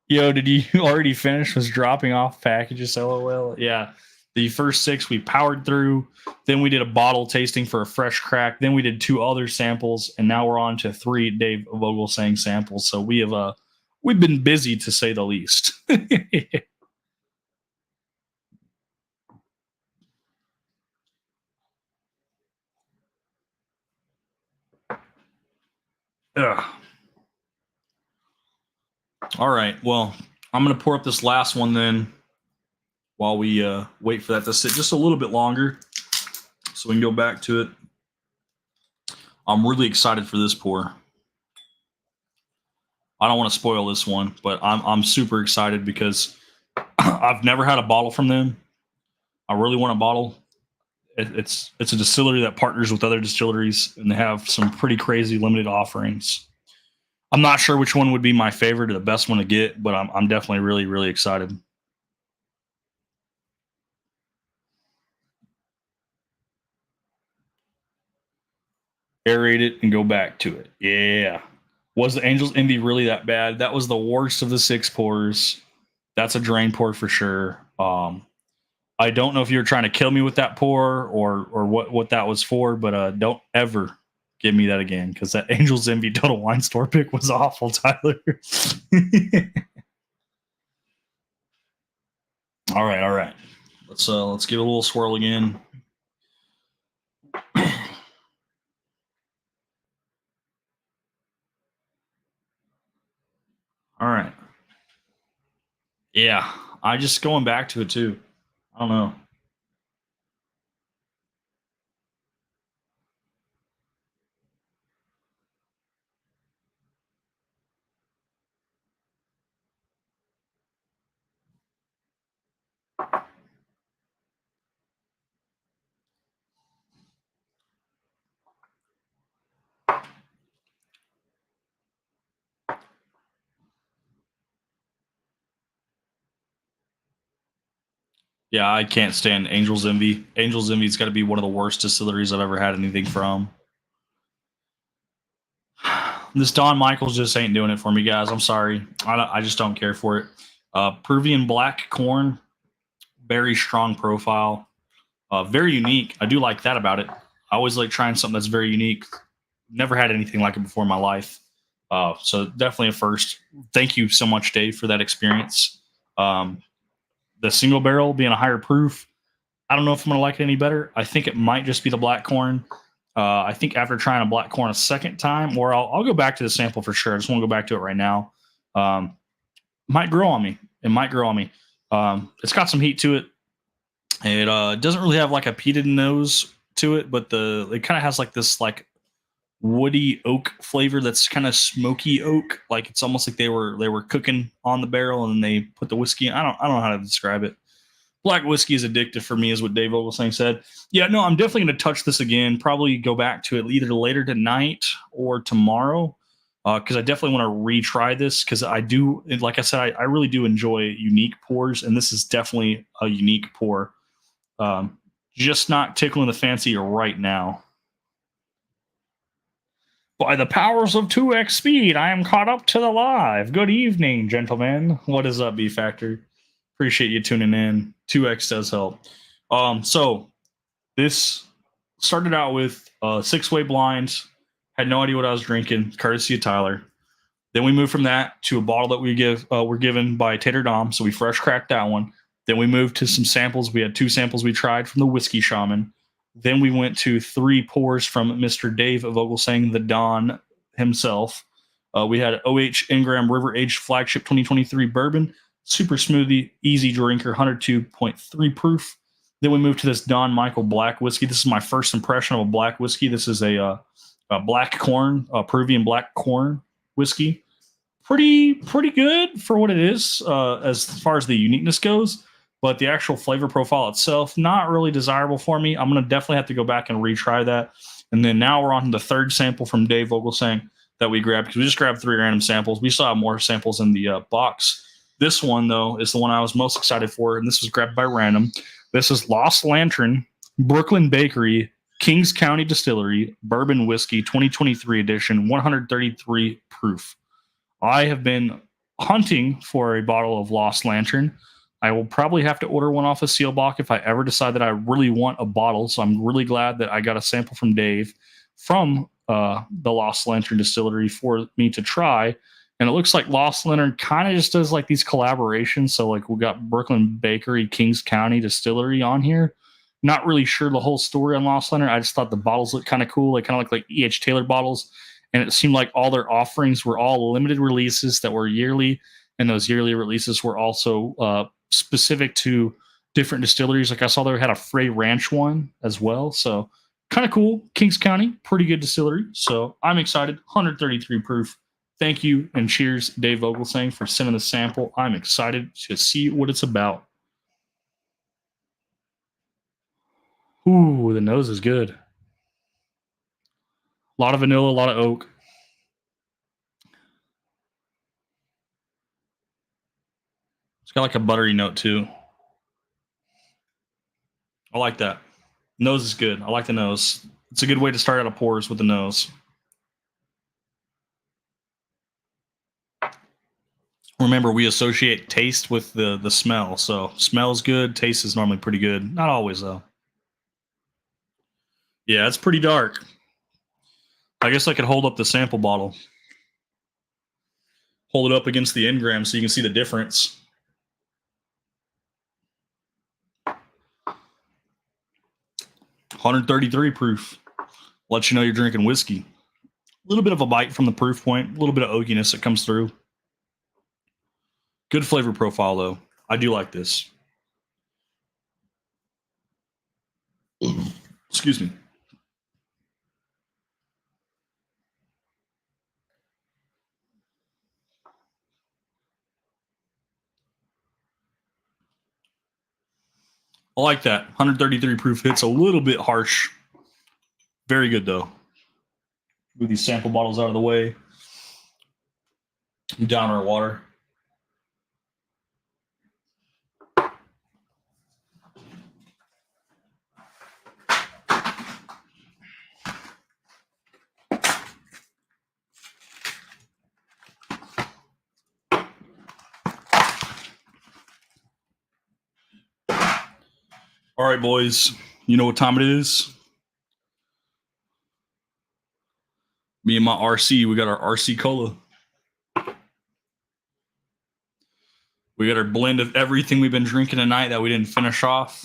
Yo, did you already finish? Was dropping off packages? LOL. Yeah. The first 6 we powered through. Then we did a bottle tasting for a fresh crack. Then we did 2 other samples, and now we're on to 3 Dave Vogel saying samples. So we've been busy to say the least. Ugh. All right. Well, I'm gonna pour up this last one then while we wait for that to sit just a little bit longer, so we can go back to it. I'm really excited for this pour. I don't want to spoil this one, but I'm super excited because I've never had a bottle from them. I really want a bottle. It's a distillery that partners with other distilleries, and they have some pretty crazy limited offerings. I'm not sure which one would be my favorite or the best one to get, but I'm definitely really excited. Aerate it and go back to it. Yeah. Was the Angel's Envy really that bad? That was the worst of the six pours. That's a drain pour for sure. I don't know if you were trying to kill me with that pour or what that was for, but don't ever give me that again because that Angel's Envy Total Wine Store pick was awful, Tyler. All right. Let's give it a little swirl again. All right. Yeah, I just going back to it too. I don't know. Yeah, I can't stand Angel's Envy. Angel's Envy's got to be one of the worst distilleries I've ever had anything from. This Don Michaels just ain't doing it for me, guys. I'm sorry. I just don't care for it. Peruvian black corn, very strong profile, very unique. I do like that about it. I always like trying something that's very unique. Never had anything like it before in my life. So definitely a first. Thank you so much, Dave, for that experience. Um, the single barrel being a higher proof, I don't know if I'm going to like it any better. I think it might just be the black corn. I think after trying a black corn a second time, or I'll go back to the sample for sure. I just want to go back to it right now. Might grow on me. It might grow on me. It's got some heat to it. It doesn't really have like a peated nose to it, but it kind of has like this like woody oak flavor that's kind of smoky oak. Like it's almost like they were cooking on the barrel and then they put the whiskey in. I don't know how to describe it. Black whiskey is addictive for me, is what Dave Ogilsang said. Yeah, no, I'm definitely going to touch this again. Probably go back to it either later tonight or tomorrow, because I definitely want to retry this. Because I do, like I said, I really do enjoy unique pours, and this is definitely a unique pour. Just not tickling the fancy right now. By the powers of 2x speed, I am caught up to the live. Good evening, gentlemen. What is up, B Factor? Appreciate you tuning in. 2x does help. So this started out with six-way blinds. Had no idea what I was drinking, courtesy of Tyler. Then we moved from that to a bottle that were given by Tater Dom. So we fresh cracked that one. Then we moved to some samples. We had two samples we tried from the Whiskey Shaman. Then we went to three pours from Mr. Dave Vogelsang, the Don himself. We had OH Ingram River Aged Flagship 2023 Bourbon, super smoothie, easy drinker, 102.3 proof. Then we moved to this Don Michael Black Whiskey. This is my first impression of a black whiskey. This is a black corn, Peruvian black corn whiskey. Pretty good for what it is as far as the uniqueness goes. But the actual flavor profile itself, not really desirable for me. I'm going to definitely have to go back and retry that. And then now we're on to the third sample from Dave Vogelsang that we grabbed, because we just grabbed three random samples. We still have more samples in the box. This one, though, is the one I was most excited for, and this was grabbed by random. This is Lost Lantern, Brooklyn Bakery, Kings County Distillery, Bourbon Whiskey 2023 edition, 133 proof. I have been hunting for a bottle of Lost Lantern. I will probably have to order one off of Sealbach if I ever decide that I really want a bottle. So I'm really glad that I got a sample from Dave from the Lost Lantern Distillery for me to try. And it looks like Lost Lantern kind of just does like these collaborations. So like we got Brooklyn Bakery, Kings County Distillery on here. Not really sure the whole story on Lost Lantern. I just thought the bottles looked kind of cool. They kind of look like E.H. Taylor bottles. and it seemed like all their offerings were all limited releases that were yearly, and those yearly releases were also specific to different distilleries. Like I saw they had a Frey Ranch one as well, so kind of cool. Kings County, pretty good distillery. So I'm excited. 133 proof. Thank you and cheers, Dave Vogelsang, for sending the sample. I'm excited to see what it's about. Ooh, the nose is good. A lot of vanilla, a lot of oak. It's got like a buttery note too. I like that. Nose is good. I like the nose. It's a good way to start out a pours with the nose. Remember, we associate taste with the smell. So smell is good. Taste is normally pretty good. Not always though. Yeah, it's pretty dark. I guess I could hold up the sample bottle. Hold it up against the engram so you can see the difference. $133 proof. Let you know you're drinking whiskey. A little bit of a bite from the proof point. A little bit of oakiness that comes through. Good flavor profile, though. I do like this. Excuse me. I like that. 133 proof hits a little bit harsh. Very good, though. Move these sample bottles out of the way. Down our water. All right, boys. You know what time it is? Me and my RC, we got our RC Cola. We got our blend of everything we've been drinking tonight that we didn't finish off.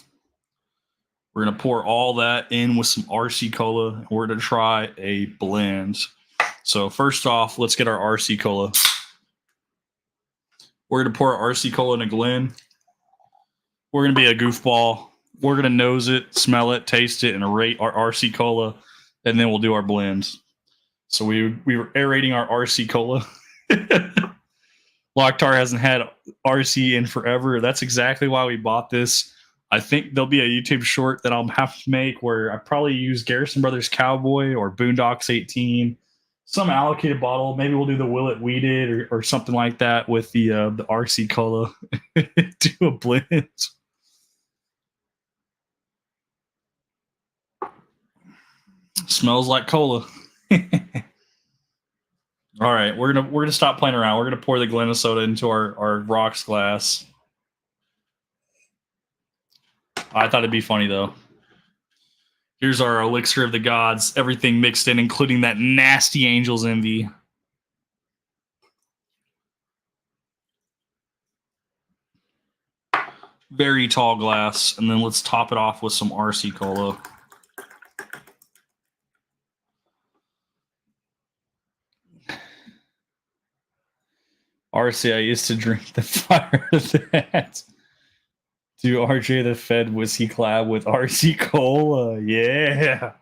We're going to pour all that in with some RC Cola. And we're going to try a blend. So first off, let's get our RC Cola. We're going to pour our RC Cola in a Glen. We're going to be a goofball. We're going to nose it, smell it, taste it, and rate our RC Cola. And then we'll do our blends. So we were aerating our RC Cola. Locktar hasn't had RC in forever. That's exactly why we bought this. I think there'll be a YouTube short that I'll have to make where I probably use Garrison Brothers Cowboy or Boondocks 18, some allocated bottle. Maybe we'll do the Willet Weeded or something like that with the RC Cola. Do a blend. Smells like cola. All right, we're gonna stop playing around. We're gonna pour the Glen soda into our rocks glass. I thought it'd be funny though. Here's our elixir of the gods, everything mixed in, including that nasty Angel's Envy. Very tall glass, and then let's top it off with some RC Cola. RC, I used to drink the fire of that. Do RJ the Fed whiskey collab with RC Cola? Yeah.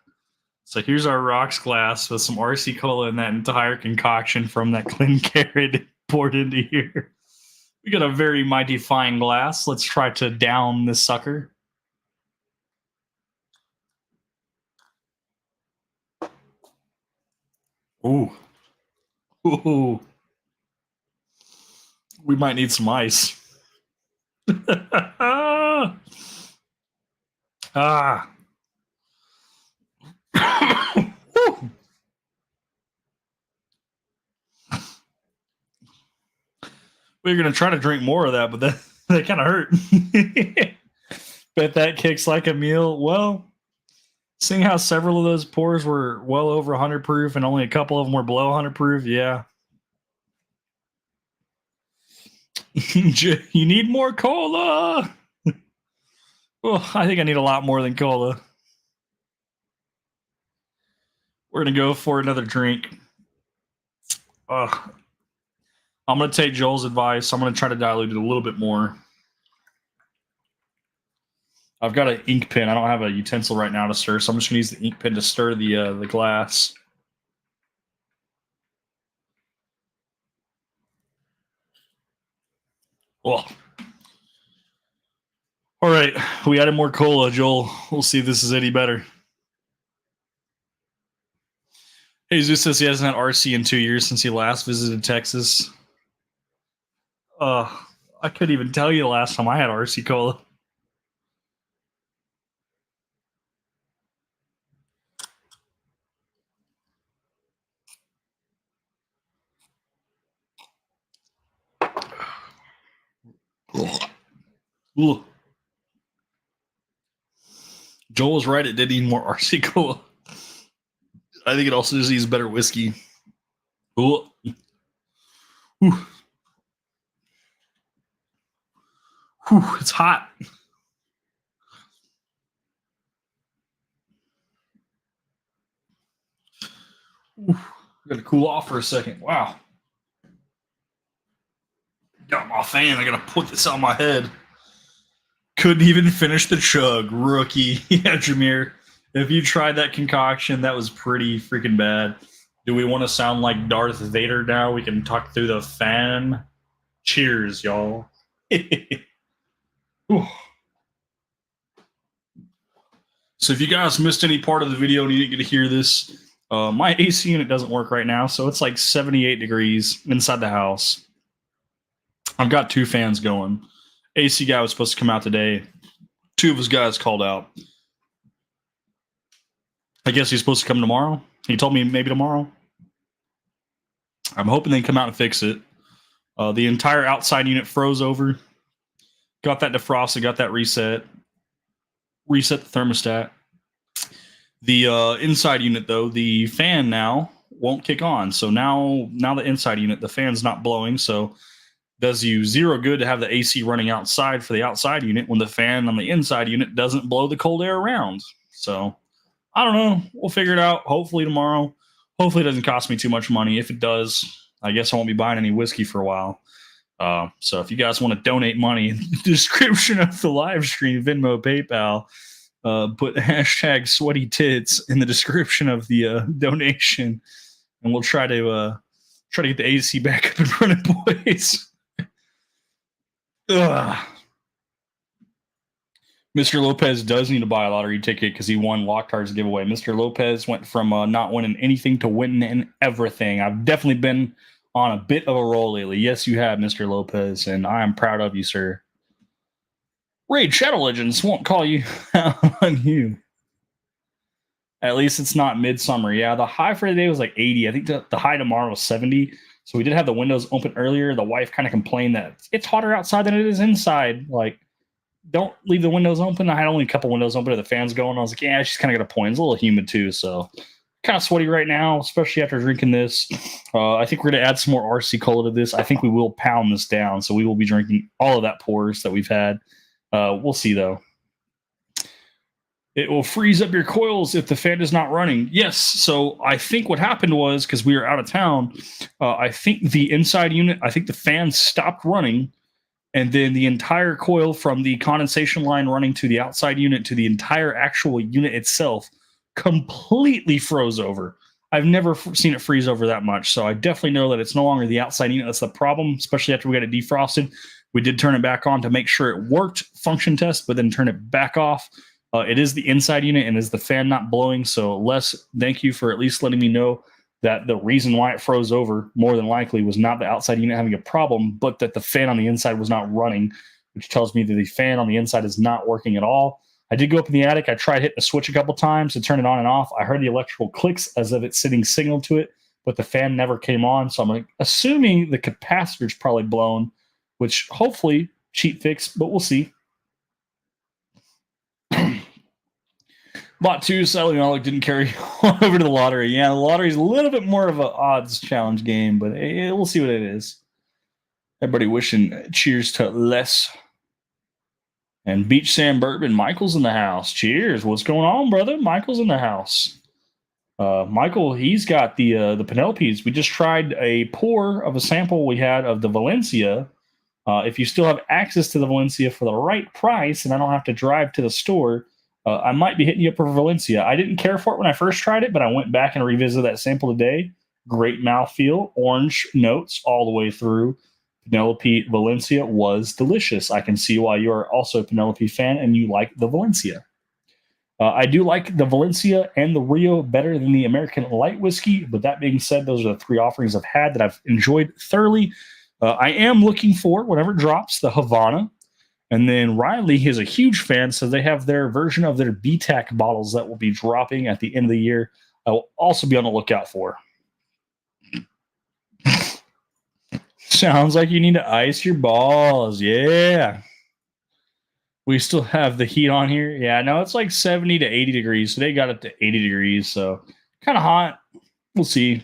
So here's our rocks glass with some RC Cola and that entire concoction from that Glencairn poured into here. We got a very mighty fine glass. Let's try to down this sucker. Ooh. Ooh. We might need some ice. Ah. We were going to try to drink more of that, but that kind of hurt. Bet that kicks like a meal. Well, seeing how several of those pours were well over 100 proof and only a couple of them were below 100 proof, yeah. You need more cola. Well, I think I need a lot more than cola. We're going to go for another drink. I'm going to take Joel's advice. I'm going to try to dilute it a little bit more. I've got an ink pen. I don't have a utensil right now to stir, so I'm just going to use the ink pen to stir the glass. Oh. All right, we added more cola, Joel. We'll see if this is any better. Jesus says he hasn't had RC in 2 years since he last visited Texas. I couldn't even tell you the last time I had RC cola. Ugh. Joel was right. It did need more RC cola. I think it also just needs better whiskey. Ooh. Ooh. Whew, it's hot. Ooh, gotta cool off for a second. Wow. Got my fan. I gotta put this on my head. Couldn't even finish the chug. Rookie. Yeah, Jameer. If you tried that concoction, that was pretty freaking bad. Do we want to sound like Darth Vader now? We can talk through the fan. Cheers, y'all. So if you guys missed any part of the video and you didn't get to hear this, my AC unit doesn't work right now, so it's like 78 degrees inside the house. I've got 2 fans going. AC guy was supposed to come out today. 2 of his guys called out. I guess he's supposed to come tomorrow. He told me maybe tomorrow. I'm hoping they come out and fix it. The entire outside unit froze over. Got that defrosted, got that reset. Reset the thermostat. The inside unit, though, the fan now won't kick on. So now the inside unit, the fan's not blowing. So does you zero good to have the AC running outside for the outside unit when the fan on the inside unit doesn't blow the cold air around. So I don't know. We'll figure it out. Hopefully tomorrow. Hopefully it doesn't cost me too much money. If it does, I guess I won't be buying any whiskey for a while. So if you guys want to donate money in the description of the live stream, Venmo, PayPal, put hashtag sweaty tits in the description of the donation, and we'll try to get the AC back up and running, boys. Ugh. Mr. Lopez does need to buy a lottery ticket because he won Locktar's giveaway. Mr. Lopez went from not winning anything to winning everything. I've definitely been on a bit of a roll lately. Yes, you have, Mr. Lopez, and I am proud of you, sir. Raid Shadow Legends won't call you on you. At least it's not midsummer. Yeah, the high for the day was like 80. I think the high tomorrow was 70. So we did have the windows open earlier. The wife kind of complained that it's hotter outside than it is inside. Like, don't leave the windows open. I had only a couple windows open, the fan's going. I was like, yeah, she's kind of got a point. It's a little humid too, so kind of sweaty right now, especially after drinking this. I think we're going to add some more RC cola to this. I think we will pound this down, so we will be drinking all of that pours that we've had. We'll see, though. It will freeze up your coils if the fan is not running. Yes, so I think what happened was, because we were out of town, I think the inside unit, I think the fan stopped running, and then the entire coil from the condensation line running to the outside unit to the entire actual unit itself completely froze over. I've never seen it freeze over that much, so I definitely know that it's no longer the outside unit that's the problem, especially after we got it defrosted. We did turn it back on to make sure it worked, function test, but then turn it back off. It is the inside unit and is the fan not blowing, so Les, thank you for at least letting me know that the reason why it froze over more than likely was not the outside unit having a problem, but that the fan on the inside was not running, which tells me that the fan on the inside is not working at all. I did go up in the attic. I tried hitting the switch a couple times to turn it on and off. I heard the electrical clicks as if it's sending signal to it, but the fan never came on. So I'm assuming the capacitor's probably blown, which hopefully cheap fix, but we'll see. Bought 2, sadly, didn't carry on over to the lottery. Yeah, the lottery's a little bit more of an odds challenge game, but we'll see what it is. Everybody wishing cheers to Les. And Beach Sam Bourbon, Michael's in the house. Cheers. What's going on, brother? Michael's in the house. Michael, he's got the Penelopes. We just tried a pour of a sample we had of the Valencia. If you still have access to the Valencia for the right price, and I don't have to drive to the store, I might be hitting you up for Valencia. I didn't care for it when I first tried it, but I went back and revisited that sample today. Great mouthfeel, orange notes all the way through. Penelope Valencia was delicious. I can see why you are also a Penelope fan and you like the Valencia. I do like the Valencia and the Rio better than the American Light Whiskey. But that being said, those are the three offerings I've had that I've enjoyed thoroughly. I am looking for, whenever it drops, the Havana. And then Riley is a huge fan, so they have their version of their BTAC bottles that will be dropping at the end of the year. I will also be on the lookout for. Sounds like you need to ice your balls. Yeah. We still have the heat on here. Yeah, no, it's like 70 to 80 degrees. So they got it to 80 degrees. So kind of hot. We'll see.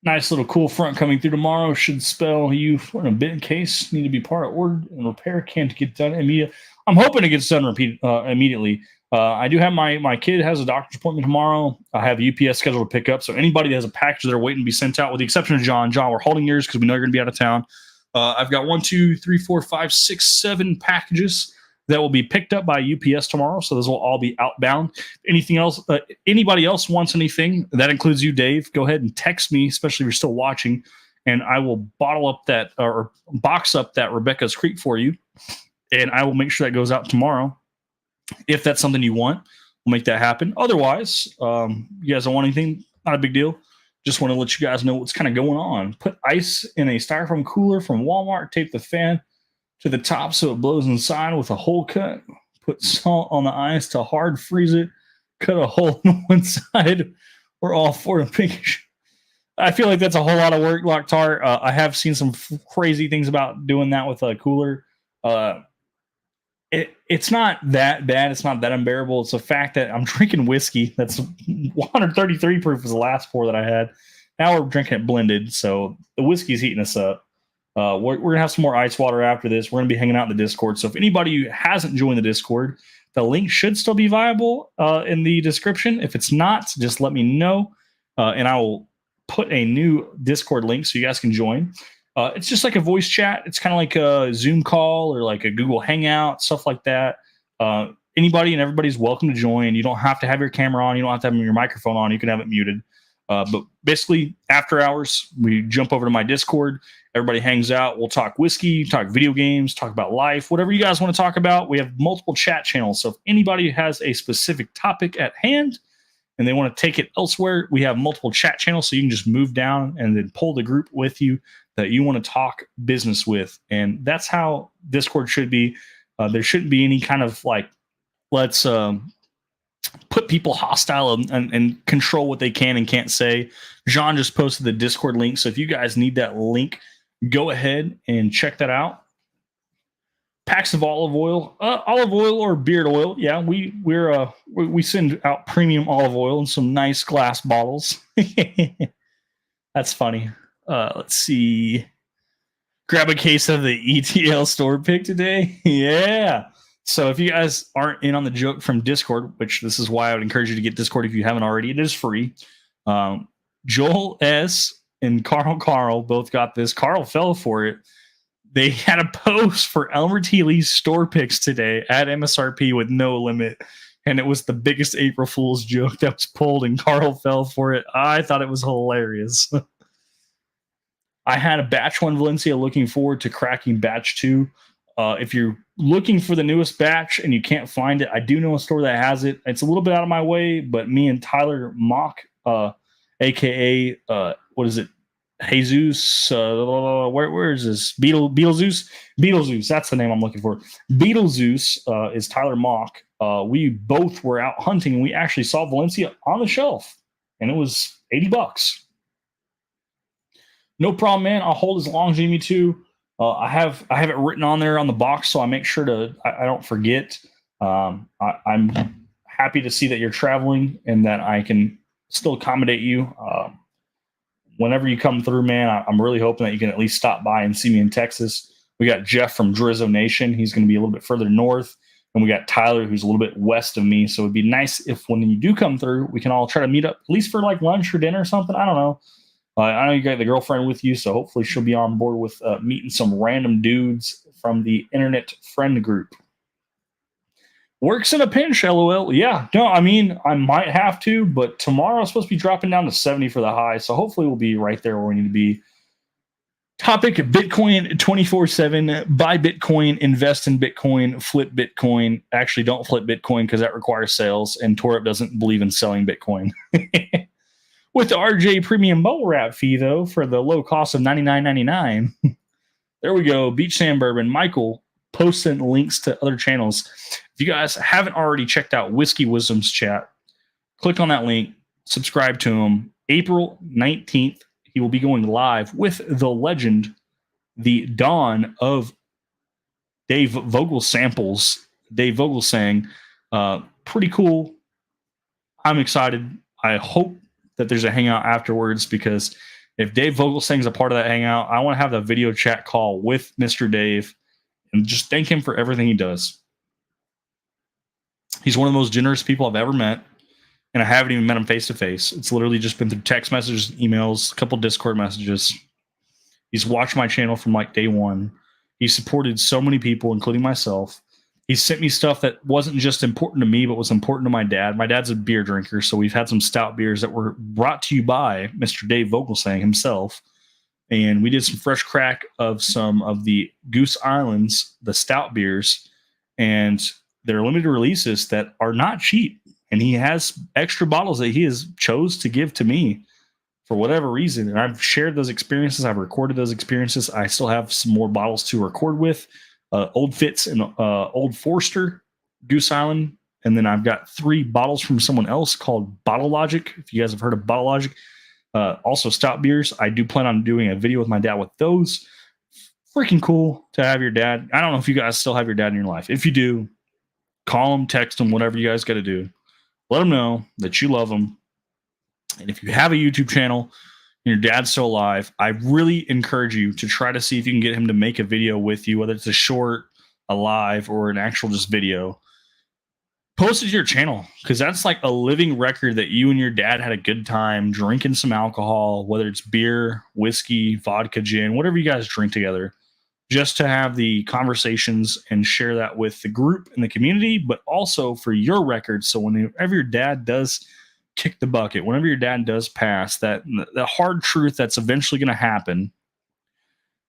Nice little cool front coming through tomorrow. Should spell you for an event case. Need to be part of order and repair. Can't get done immediately. I'm hoping it gets done immediately. I do have my kid has a doctor's appointment tomorrow. I have UPS scheduled to pick up. So anybody that has a package that are waiting to be sent out, with the exception of John, we're holding yours because we know you're going to be out of town. I've got 1, 2, 3, 4, 5, 6, 7 packages that will be picked up by UPS tomorrow. So those will all be outbound. Anything else? Anybody else wants anything? That includes you, Dave. Go ahead and text me, especially if you're still watching, and I will bottle up that or box up that Rebecca's Creek for you, and I will make sure that goes out tomorrow. If that's something you want, we'll make that happen. Otherwise, you guys don't want anything, not a big deal. Just want to let you guys know what's kind of going on. Put ice in a styrofoam cooler from Walmart. Tape the fan to the top so it blows inside with a hole cut. Put salt on the ice to hard freeze it. Cut a hole on one side. We're all for the pinkish. I feel like that's a whole lot of work, Locktar. I have seen some crazy things about doing that with a cooler. It's not that bad. It's not that unbearable. It's the fact that I'm drinking whiskey that's 133 proof was the last pour that I had. Now we're drinking it blended, so the whiskey's heating us up. We're going to have some more ice water after this. We're going to be hanging out in the Discord. So if anybody who hasn't joined the Discord, the link should still be viable in the description. If it's not, just let me know, and I will put a new Discord link so you guys can join. It's just like a voice chat. It's kind of like a Zoom call or like a Google Hangout, stuff like that. Anybody and everybody's welcome to join. You don't have to have your camera on. You don't have to have your microphone on. You can have it muted. But basically, after hours, we jump over to my Discord. Everybody hangs out. We'll talk whiskey, talk video games, talk about life, whatever you guys want to talk about. We have multiple chat channels. So if anybody has a specific topic at hand and they want to take it elsewhere, we have multiple chat channels. So you can just move down and then pull the group with you that you want to talk business with. And that's how Discord should be. There shouldn't be any kind of like, let's put people hostile and control what they can and can't say. Jean just posted the Discord link. So if you guys need that link, go ahead and check that out. Packs of olive oil or beard oil. Yeah, we send out premium olive oil in some nice glass bottles. That's funny. Let's see. Grab a case of the ETL store pick today. Yeah. So if you guys aren't in on the joke from Discord, which this is why I would encourage you to get Discord if you haven't already, it is free. Joel S. and Carl both got this. Carl fell for it. They had a post for Elmer T. Lee's store picks today at MSRP with no limit. And it was the biggest April Fool's joke that was pulled, and Carl fell for it. I thought it was hilarious. I had a batch 1 Valencia, looking forward to cracking batch 2. If you're looking for the newest batch and you can't find it, I do know a store that has it. It's a little bit out of my way, but me and Tyler Mock, aka what is it? Jesus, where is this? Beetlezeus? Beetlezeus, that's the name I'm looking for. Beetlezeus is Tyler Mock. We both were out hunting, and we actually saw Valencia on the shelf, and it was $80. No problem, man. I'll hold as long as you need me to. I have it written on there on the box, so I make sure I don't forget. I'm happy to see that you're traveling and that I can still accommodate you. Whenever you come through, man, I'm really hoping that you can at least stop by and see me in Texas. We got Jeff from Drizzo Nation. He's going to be a little bit further north. And we got Tyler, who's a little bit west of me. So it'd be nice if when you do come through, we can all try to meet up, at least for like lunch or dinner or something. I don't know. I know you got the girlfriend with you, so hopefully she'll be on board with meeting some random dudes from the internet friend group. Works in a pinch, lol. Yeah, no, I mean, I might have to, but tomorrow I'm supposed to be dropping down to 70 for the high, so hopefully we'll be right there where we need to be. Topic: Bitcoin 24/7. Buy Bitcoin, invest in Bitcoin, flip Bitcoin. Actually, don't flip Bitcoin because that requires sales, and Torup doesn't believe in selling Bitcoin. With the RJ Premium Bubble Wrap fee, though, for the low cost of $99.99. There we go. Beach Sand Bourbon. Michael posting links to other channels. If you guys haven't already checked out Whiskey Wisdom's chat, click on that link, subscribe to him. April 19th, he will be going live with the legend, the dawn of Dave Vogel samples. Dave Vogel saying, pretty cool. I'm excited. I hope that there's a hangout afterwards, because if Dave Vogelsang's a part of that hangout, I want to have the video chat call with Mr. Dave and just thank him for everything he does. He's one of the most generous people I've ever met, and I haven't even met him face to face. It's literally just been through text messages, emails, a couple Discord messages. He's watched my channel from like day one. He supported so many people, including myself. He sent me stuff that wasn't just important to me, but was important to my dad. My dad's a beer drinker, so we've had some stout beers that were brought to you by Mr. Dave Vogelsang himself. And we did some fresh crack of some of the Goose Islands, the stout beers, and they're limited releases that are not cheap. And he has extra bottles that he has chose to give to me for whatever reason. And I've shared those experiences. I've recorded those experiences. I still have some more bottles to record with. Old Fitz and Old Forster, Goose Island. And then I've got 3 bottles from someone else called Bottle Logic. If you guys have heard of Bottle Logic. Also stout beers. I do plan on doing a video with my dad with those. Freaking cool to have your dad. I don't know if you guys still have your dad in your life. If you do, call him, text him, whatever you guys got to do. Let him know that you love him. And if you have a YouTube channel and your dad's still alive, I really encourage you to try to see if you can get him to make a video with you, whether it's a short, a live, or an actual just video. Post it to your channel, because that's like a living record that you and your dad had a good time drinking some alcohol, whether it's beer, whiskey, vodka, gin, whatever you guys drink together, just to have the conversations and share that with the group and the community, but also for your record. So whenever your dad does kick the bucket, whenever your dad does pass, that the hard truth that's eventually going to happen,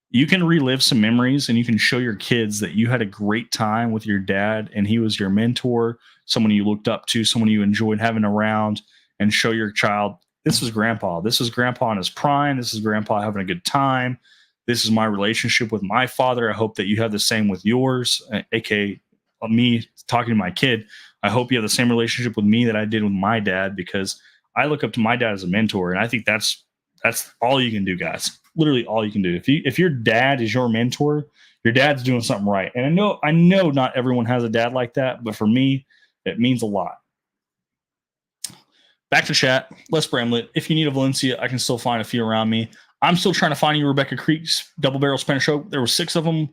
you can relive some memories and you can show your kids that you had a great time with your dad and he was your mentor, someone you looked up to, someone you enjoyed having around, and show your child, this was grandpa. This was grandpa in his prime. This is grandpa having a good time. This is my relationship with my father. I hope that you have the same with yours, aka me talking to my kid. I hope you have the same relationship with me that I did with my dad, because I look up to my dad as a mentor, and I think that's all you can do, guys. Literally all you can do. If your dad is your mentor, your dad's doing something right. And I know not everyone has a dad like that, but for me, it means a lot. Back to chat. Les Bramlett. If you need a Valencia, I can still find a few around me. I'm still trying to find you Rebecca Creek's double barrel Spanish oak. There were 6 of them.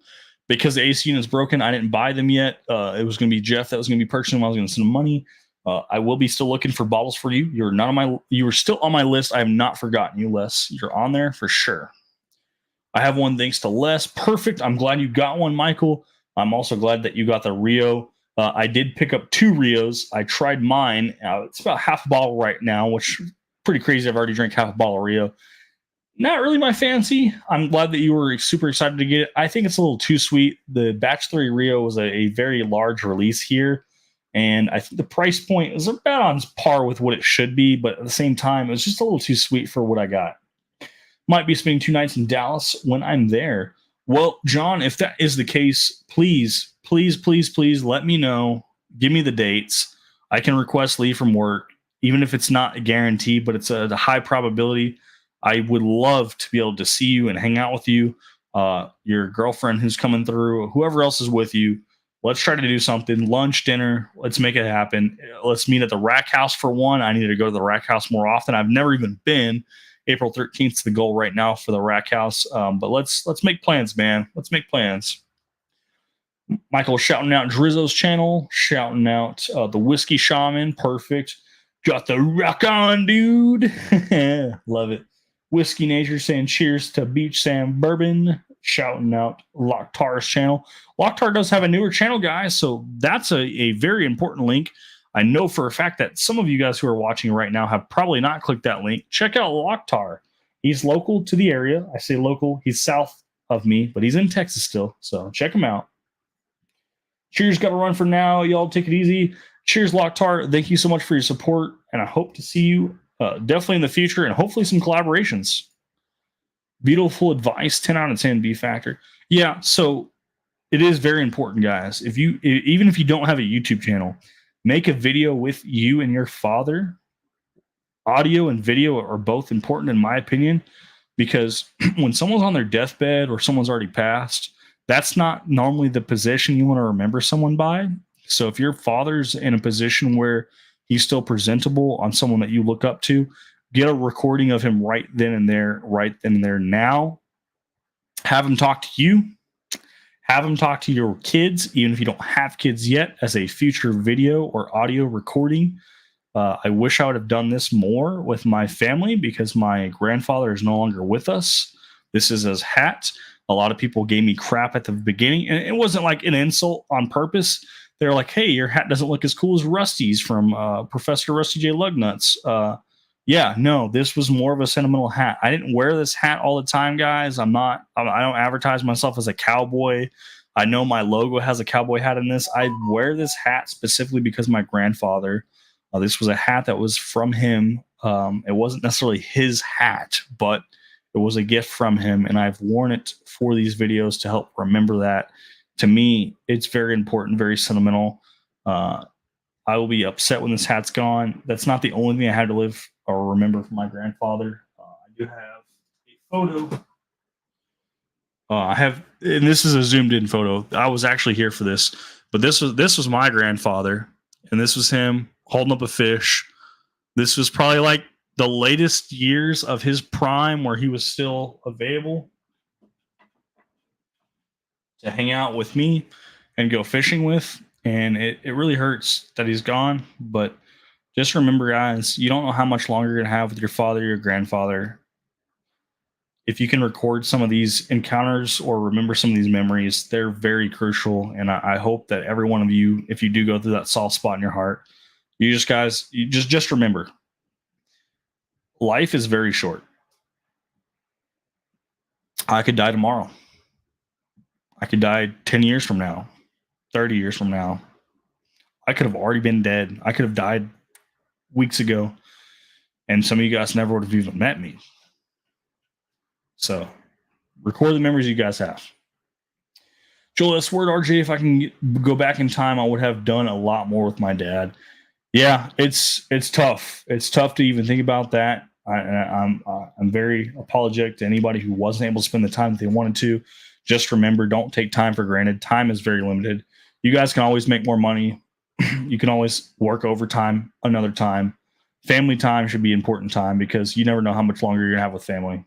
Because the AC unit is broken, I didn't buy them yet. It was going to be Jeff that was going to be purchasing them. I was going to send him money. I will be still looking for bottles for you. You were still on my list. I have not forgotten you, Les. You're on there for sure. I have one thanks to Les. Perfect. I'm glad you got one, Michael. I'm also glad that you got the Rio. I did pick up 2 Rios. I tried mine. It's about half a bottle right now, which is pretty crazy. I've already drank half a bottle of Rio. Not really my fancy. I'm glad that you were super excited to get it. I think it's a little too sweet. The Batch 3 Rio was a very large release here, and I think the price point is about on par with what it should be, but at the same time, it was just a little too sweet for what I got. Might be spending 2 nights in Dallas when I'm there. Well, John, if that is the case, please let me know. Give me the dates. I can request leave from work, even if it's not a guarantee, but it's a high probability. I would love to be able to see you and hang out with you, your girlfriend who's coming through, whoever else is with you. Let's try to do something. Lunch, dinner. Let's make it happen. Let's meet at the Rack House for one. I need to go to the Rack House more often. I've never even been. April 13th is the goal right now for the Rack House. But let's make plans, man. Let's make plans. Michael shouting out Drizzo's channel, shouting out the Whiskey Shaman. Perfect. Got the rock on, dude. Love it. Whiskey Nature saying cheers to Beach Sand Bourbon. Shouting out Locktar's channel. Locktar does have a newer channel, guys, so that's a very important link. I know for a fact that some of you guys who are watching right now have probably not clicked that link. Check out Locktar. He's local to the area. I say local. He's south of me, but he's in Texas still, so check him out. Cheers, got to run for now. Y'all take it easy. Cheers, Locktar. Thank you so much for your support, and I hope to see you definitely in the future and hopefully some collaborations. Beautiful advice, 10 out of 10 B factor. Yeah, so it is very important, guys. Even if you don't have a YouTube channel, make a video with you and your father. Audio and video are both important in my opinion, because when someone's on their deathbed or someone's already passed, that's not normally the position you want to remember someone by. So if your father's in a position where he's still presentable on someone that you look up to, get a recording of him right then and there now. Have him talk to you. Have him talk to your kids, even if you don't have kids yet, as a future video or audio recording. I wish I would have done this more with my family because my grandfather is no longer with us. This is his hat. A lot of people gave me crap at the beginning, and it wasn't like an insult on purpose. They're like, hey, your hat doesn't look as cool as Rusty's from Professor Rusty J. Lugnuts. Yeah, no, this was more of a sentimental hat. I didn't wear this hat all the time, guys. I don't advertise myself as a cowboy. I know my logo has a cowboy hat in this. I wear this hat specifically because my grandfather, this was a hat that was from him. It wasn't necessarily his hat, but it was a gift from him, and I've worn it for these videos to help remember that. To me, it's very important, very sentimental. I will be upset when this hat's gone. That's not the only thing I had to live or remember from my grandfather. I do have a photo. And this is a zoomed in photo. I was actually here for this, but this was my grandfather, and this was him holding up a fish. This was probably like the latest years of his prime where he was still available to hang out with me and go fishing with. And it really hurts that he's gone. But just remember, guys, you don't know how much longer you're going to have with your father or your grandfather. If you can record some of these encounters or remember some of these memories, they're very crucial. And I hope that every one of you, if you do go through that soft spot in your heart, you just remember, life is very short. I could die tomorrow. I could die 10 years from now, 30 years from now. I could have already been dead. I could have died weeks ago, and some of you guys never would have even met me. So record the memories you guys have. Joel S. Word, RJ, if I can go back in time, I would have done a lot more with my dad. Yeah, it's tough. It's tough to even think about that. I'm very apologetic to anybody who wasn't able to spend the time that they wanted to. Just remember, don't take time for granted. Time is very limited. You guys can always make more money. You can always work overtime another time. Family time should be important time because you never know how much longer you're going to have with family.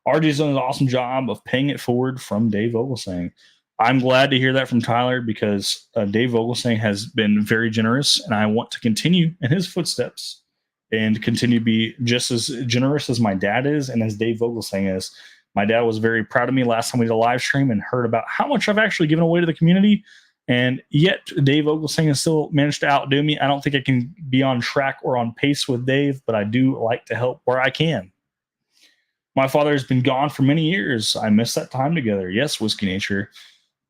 RJ's done an awesome job of paying it forward from Dave Vogelsang. I'm glad to hear that from Tyler because Dave Vogelsang has been very generous, and I want to continue in his footsteps and continue to be just as generous as my dad is and as Dave Vogelsang is. My dad was very proud of me last time we did a live stream and heard about how much I've actually given away to the community. And yet Dave Vogelsang has still managed to outdo me. I don't think I can be on track or on pace with Dave, but I do like to help where I can. My father has been gone for many years. I miss that time together. Yes, Whiskey Nature.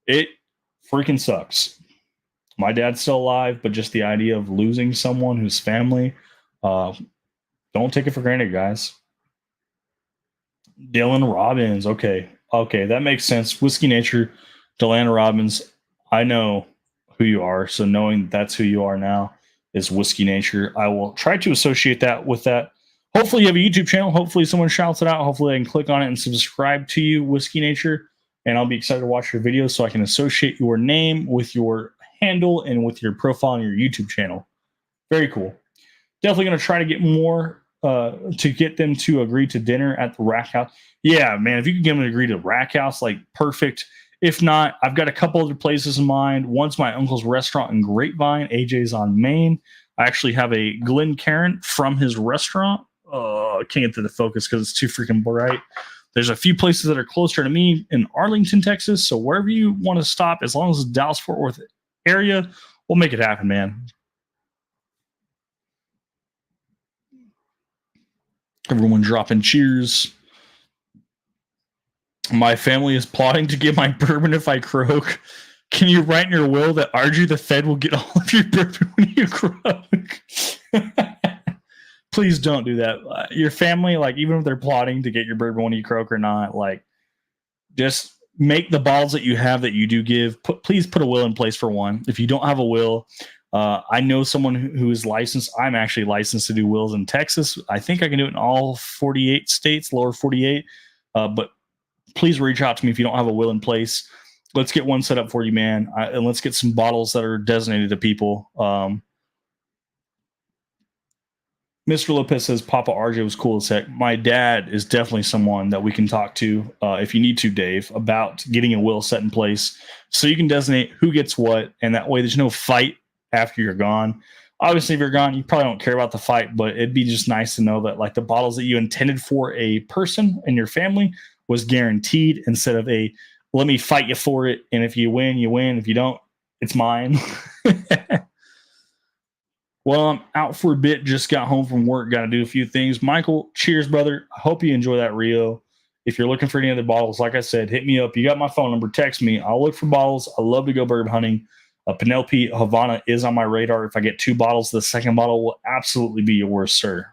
It freaking sucks. My dad's still alive, but just the idea of losing someone who's family, don't take it for granted, guys. Dylan Robbins. Okay, that makes sense. Whiskey Nature, Dylan Robbins. I know who you are, so knowing that's who you are now is Whiskey Nature. I will try to associate that with that. Hopefully you have a YouTube channel. Hopefully someone shouts it out. Hopefully I can click on it and subscribe to you, Whiskey Nature, and I'll be excited to watch your videos so I can associate your name with your handle and with your profile on your YouTube channel. Very cool. Definitely going to try to get more to get them to agree to dinner at the Rack House. Yeah, man, if you can get them to agree to Rack House, like perfect. If not, I've got a couple other places in mind. One's my uncle's restaurant in Grapevine. AJ's on Main. I actually have a Glencairn from his restaurant. I can't get to the focus because it's too freaking bright. There's a few places that are closer to me in Arlington, Texas. So wherever you want to stop, as long as it's Dallas Fort Worth area, we'll make it happen, man. Everyone dropping cheers. My family is plotting to get my bourbon if I croak. Can you write in your will that RG the Fed will get all of your bourbon when you croak? Please don't do that. Your family, like, even if they're plotting to get your bourbon when you croak or not, like, just make the bottles that you have that you do give. Please put a will in place for one. If you don't have a will, I know someone who is licensed. I'm actually licensed to do wills in Texas. I think I can do it in all 48 states, lower 48. But please reach out to me if you don't have a will in place. Let's get one set up for you, man. And let's get some bottles that are designated to people. Mr. Lopez says Papa RJ was cool as heck. My dad is definitely someone that we can talk to if you need to, Dave, about getting a will set in place so you can designate who gets what, and that way there's no fight after you're gone. Obviously, if you're gone, you probably don't care about the fight, but it'd be just nice to know that, like, the bottles that you intended for a person in your family was guaranteed instead of a let me fight you for it, and if you win, you win. If you don't, it's mine. Well, I'm out for a bit. Just got home from work. Got to do a few things. Michael, cheers, brother. I hope you enjoy that Rio. If you're looking for any other bottles, like I said, hit me up. You got my phone number. Text me. I'll look for bottles. I love to go bourbon hunting. Penelope Havana is on my radar. If I get 2 bottles, the second bottle will absolutely be yours, sir.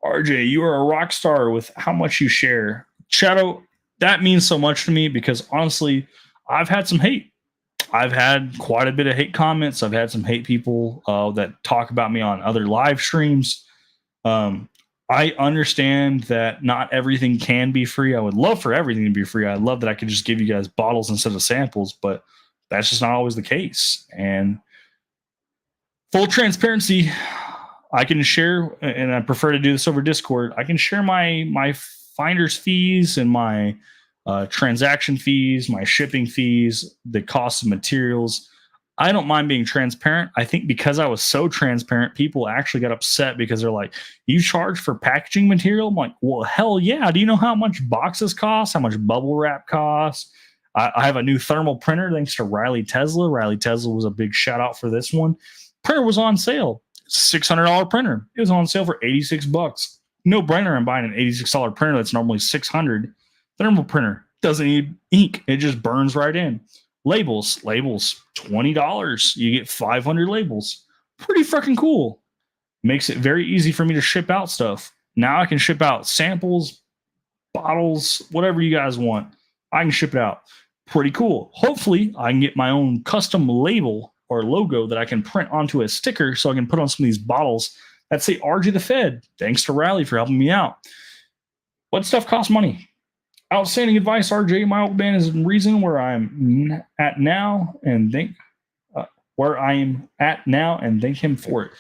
RJ, you are a rock star with how much you share. Shadow, that means so much to me because honestly, I've had some hate. I've had quite a bit of hate comments. I've had some hate people that talk about me on other live streams. I understand that not everything can be free. I would love for everything to be free. I love that I could just give you guys bottles instead of samples, but that's just not always the case. And full transparency, I can share, and I prefer to do this over Discord. I can share my finder's fees and my transaction fees, my shipping fees, the cost of materials. I don't mind being transparent. I think because I was so transparent, people actually got upset because they're like, you charge for packaging material? I'm like, well, hell yeah. Do you know how much boxes cost? How much bubble wrap costs? I have a new thermal printer thanks to Riley Tesla. Riley Tesla was a big shout out for this one. Printer was on sale. $600 printer. It was on sale for $86. No brainer, I'm buying an $86 printer that's normally $600. Thermal printer doesn't need ink. It just burns right in. Labels, $20. You get 500 labels. Pretty freaking cool. Makes it very easy for me to ship out stuff. Now I can ship out samples, bottles, whatever you guys want. I can ship it out. Pretty cool. Hopefully, I can get my own custom label or logo that I can print onto a sticker so I can put on some of these bottles that say RG the Fed. Thanks to Riley for helping me out. What stuff costs money? Outstanding advice, RJ. My old man is the reason where I'm at now, and thank him for it.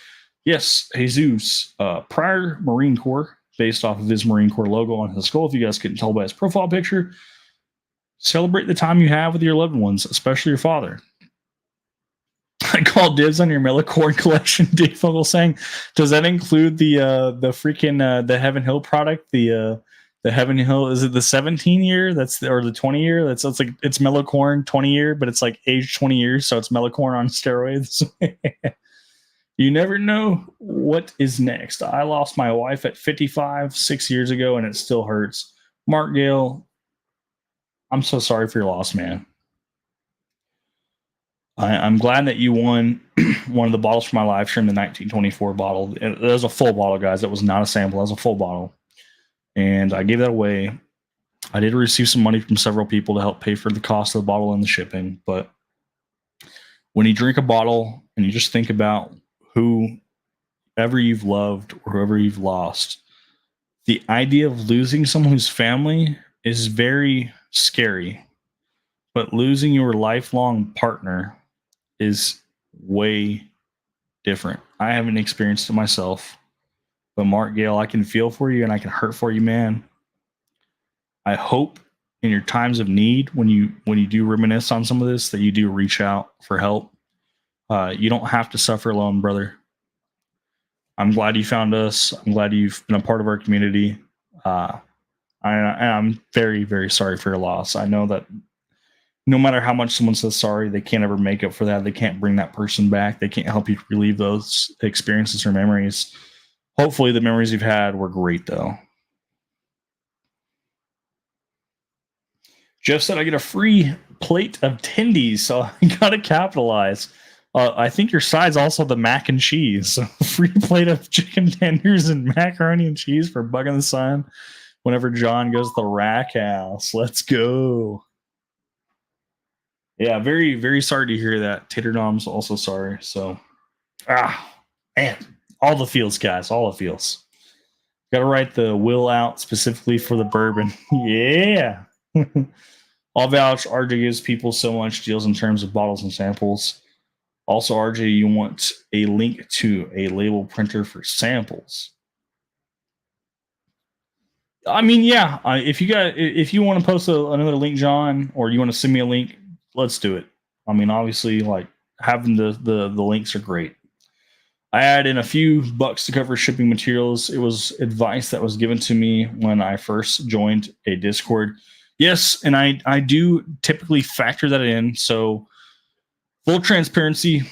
Yes, Jesus, prior Marine Corps, based off of his Marine Corps logo on his skull. If you guys couldn't tell by his profile picture, celebrate the time you have with your loved ones, especially your father. I call dibs on your Millicorn collection. Dave Fogel saying, does that include the freaking the Heaven Hill product? The Heaven Hill, is it the 17 year? Or the 20 year? That's like, it's Millicorn 20 year, but it's like age 20 years, so it's Millicorn on steroids. You never know what is next. I lost my wife at 55 6 years ago, and it still hurts. Mark Gale, I'm so sorry for your loss, man. I'm glad that you won one of the bottles from my live stream, the 1924 bottle. It was a full bottle, guys. That was not a sample. That was a full bottle. And I gave that away. I did receive some money from several people to help pay for the cost of the bottle and the shipping. But when you drink a bottle and you just think about whoever you've loved or whoever you've lost, the idea of losing someone whose family is very scary. But losing your lifelong partner is way different. I haven't experienced it myself. But Mark Gale, I can feel for you and I can hurt for you, man. I hope in your times of need, when you do reminisce on some of this, that you do reach out for help. You don't have to suffer alone, brother. I'm glad you found us. I'm glad you've been a part of our community. I'm very, very sorry for your loss. I know that no matter how much someone says sorry, they can't ever make up for that. They can't bring that person back. They can't help you relieve those experiences or memories. Hopefully, the memories you've had were great, though. Jeff said I get a free plate of tendies, so I gotta capitalize. I think your side's also the mac and cheese. So free plate of chicken tenders and macaroni and cheese for bugging the sun whenever John goes to the rack house. Let's go. Yeah, very, very sorry to hear that. Tater Dom's also sorry. So, man, all the feels, guys, all the feels. Got to write the will out specifically for the bourbon. Yeah. I'll vouch. RJ gives people so much deals in terms of bottles and samples. Also, RJ, you want a link to a label printer for samples. I mean, yeah. If you want to post another link, John, or you want to send me a link, let's do it. I mean, obviously, like having the links are great. I add in a few bucks to cover shipping materials. It was advice that was given to me when I first joined a Discord. Yes, and I do typically factor that in. So full transparency,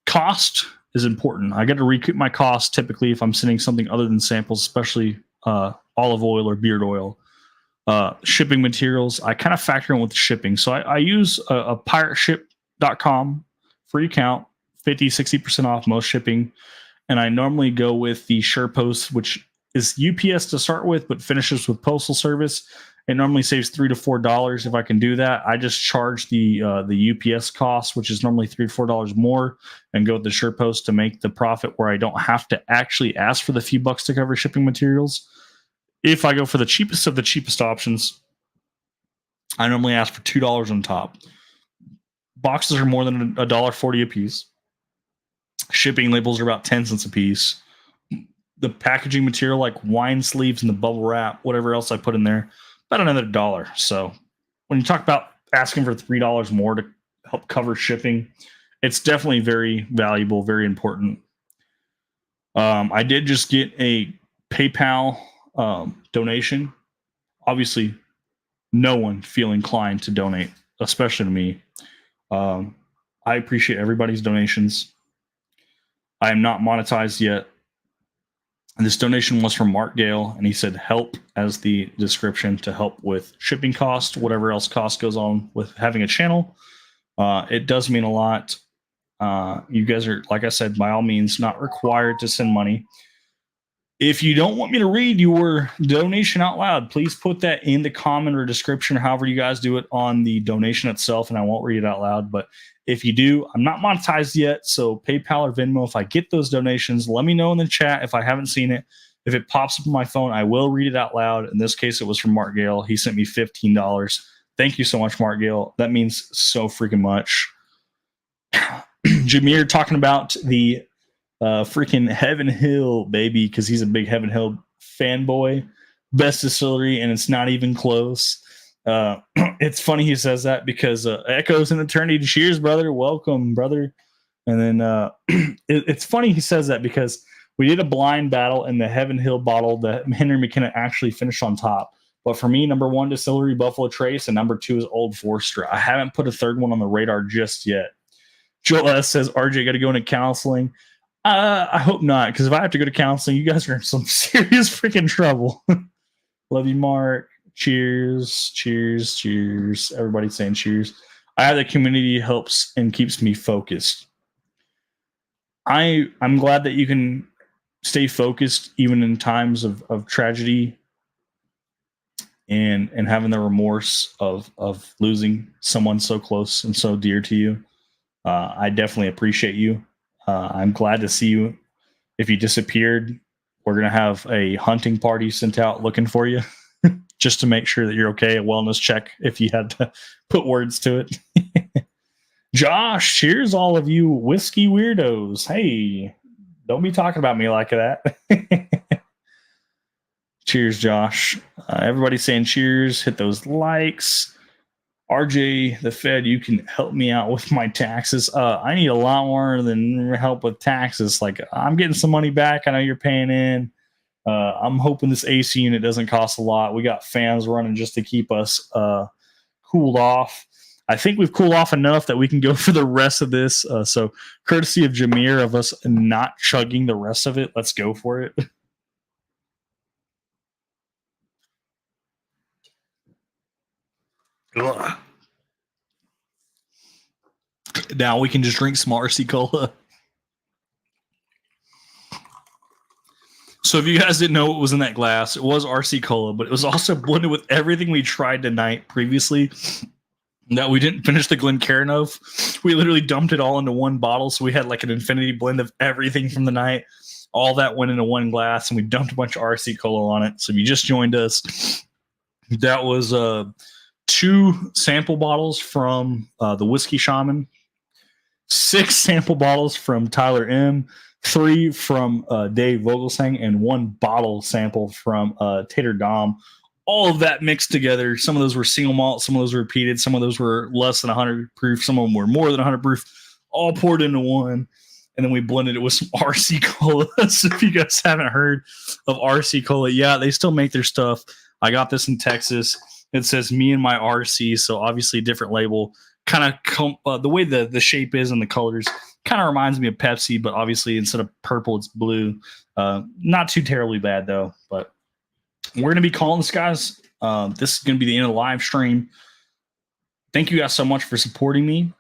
cost is important. I got to recoup my cost typically if I'm sending something other than samples, especially olive oil or beard oil. Shipping materials, I kind of factor in with shipping. So I use a pirateship.com free account, 50-60% off most shipping. And I normally go with the SurePost, which is UPS to start with, but finishes with postal service. It normally saves $3 to $4 if I can do that. I just charge the UPS cost, which is normally $3 to $4 more, and go with the SurePost to make the profit where I don't have to actually ask for the few bucks to cover shipping materials. If I go for the cheapest of the cheapest options, I normally ask for $2 on top. Boxes are more than $1.40 a piece. Shipping labels are about 10 cents a piece. The packaging material, like wine sleeves and the bubble wrap, whatever else I put in there, about another $1. So when you talk about asking for $3 more to help cover shipping, it's definitely very valuable, very important. I did just get a PayPal donation. Obviously, no one feel inclined to donate, especially to me. I appreciate everybody's donations. I am not monetized yet. And this donation was from Mark Gale, and he said help as the description to help with shipping cost, whatever else cost goes on with having a channel. It does mean a lot. You guys are, like I said, by all means, not required to send money. If you don't want me to read your donation out loud, please put that in the comment or description, however you guys do it on the donation itself, and I won't read it out loud. But if you do, I'm not monetized yet, so PayPal or Venmo, if I get those donations, let me know in the chat if I haven't seen it. If it pops up on my phone, I will read it out loud. In this case, it was from Mark Gale. He sent me $15. Thank you so much, Mark Gale. That means so freaking much. Jameer talking about the freaking Heaven Hill, baby, because he's a big Heaven Hill fanboy. Best distillery, and it's not even close. It's funny he says that because Echoes in Eternity. Cheers, brother. Welcome, brother. And then it's funny he says that because we did a blind battle in the Heaven Hill bottle that Henry McKenna actually finished on top. But for me, number one distillery, Buffalo Trace, and number two is Old Forester. I haven't put a third one on the radar just yet. Joel S. says, RJ, got to go into counseling. I hope not, because if I have to go to counseling, you guys are in some serious freaking trouble. Love you, Mark. Cheers, cheers, cheers. Everybody's saying cheers. I have the community helps and keeps me focused. I'm glad that you can stay focused even in times of tragedy and having the remorse of losing someone so close and so dear to you. I definitely appreciate you. I'm glad to see you. If you disappeared, we're going to have a hunting party sent out looking for you just to make sure that you're okay. A wellness check if you had to put words to it. Josh, cheers, all of you whiskey weirdos. Hey, don't be talking about me like that. Cheers, Josh. Everybody saying cheers. Hit those likes. RJ, the Fed, you can help me out with my taxes. I need a lot more than help with taxes. Like, I'm getting some money back. I know you're paying in. I'm hoping this AC unit doesn't cost a lot. We got fans running just to keep us cooled off. I think we've cooled off enough that we can go for the rest of this. So, courtesy of Jameer, of us not chugging the rest of it, let's go for it. Ugh. Now we can just drink some RC Cola. So if you guys didn't know what was in that glass, it was RC Cola, but it was also blended with everything we tried tonight previously that we didn't finish the Glencairn of. We literally dumped it all into one bottle, so we had like an infinity blend of everything from the night. All that went into one glass, and we dumped a bunch of RC Cola on it. So if you just joined us, that was 2 sample bottles from the Whiskey Shaman, 6 sample bottles from Tyler M, 3 from Dave Vogelsang, and 1 bottle sample from Tater Dom. All of that mixed together. Some of those were single malt, some of those were repeated, some of those were less than 100 proof, some of them were more than 100 proof, all poured into one. And then we blended it with some RC Cola. So if you guys haven't heard of RC Cola, yeah, they still make their stuff. I got this in Texas. It says me and my RC, so obviously a different label. Kind of the way the shape is and the colors kind of reminds me of Pepsi, but obviously instead of purple, it's blue. Not too terribly bad though. But we're going to be calling this, guys. This is going to be the end of the live stream. Thank you guys so much for supporting me.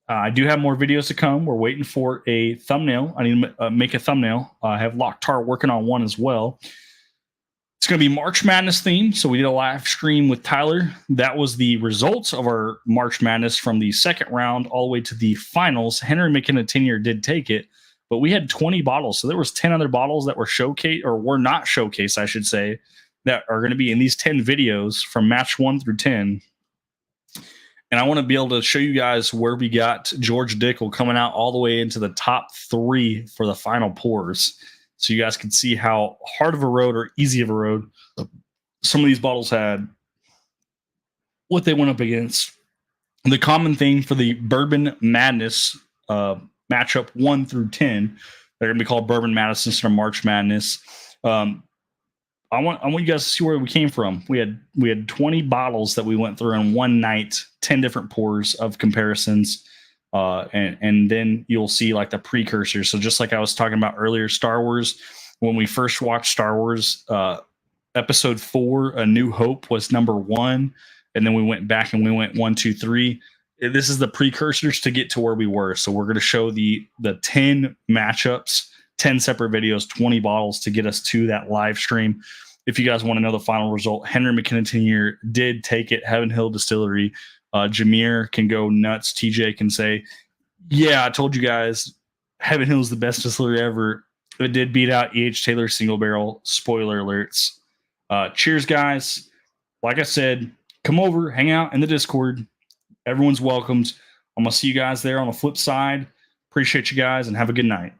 I do have more videos to come. We're waiting for a thumbnail. I need to make a thumbnail. I have Locktar working on one as well. It's going to be March Madness themed. So we did a live stream with Tyler. That was the results of our March Madness from the second round all the way to the finals. Henry McKenna Tenure did take it, but we had 20 bottles. So there was 10 other bottles that were showcased, or were not showcased, I should say, that are going to be in these 10 videos from match 1 through 10. And I want to be able to show you guys where we got George Dickel coming out all the way into the top 3 for the final pours. So you guys can see how hard of a road or easy of a road some of these bottles had, what they went up against. The common thing for the Bourbon Madness matchup 1 through 10, they're going to be called Bourbon Madness instead of March Madness. I want you guys to see where we came from. We had 20 bottles that we went through in one night, 10 different pours of comparisons. And then you'll see like the precursors. So just like I was talking about earlier, Star Wars, when we first watched Star Wars, episode 4, A New Hope was number 1. And then we went back and we went 1, 2, 3. This is the precursors to get to where we were. So we're going to show the 10 matchups, 10 separate videos, 20 bottles to get us to that live stream. If you guys want to know the final result, Henry McKenna Tenure did take it. Heaven Hill Distillery. Jameer can go nuts. TJ can say, yeah, I told you guys, Heaven Hill is the best distillery ever. It did beat out E.H. Taylor Single Barrel. Spoiler alerts. Cheers, guys. Like I said, come over, hang out in the Discord. Everyone's welcomed. I'm going to see you guys there on the flip side. Appreciate you guys and have a good night.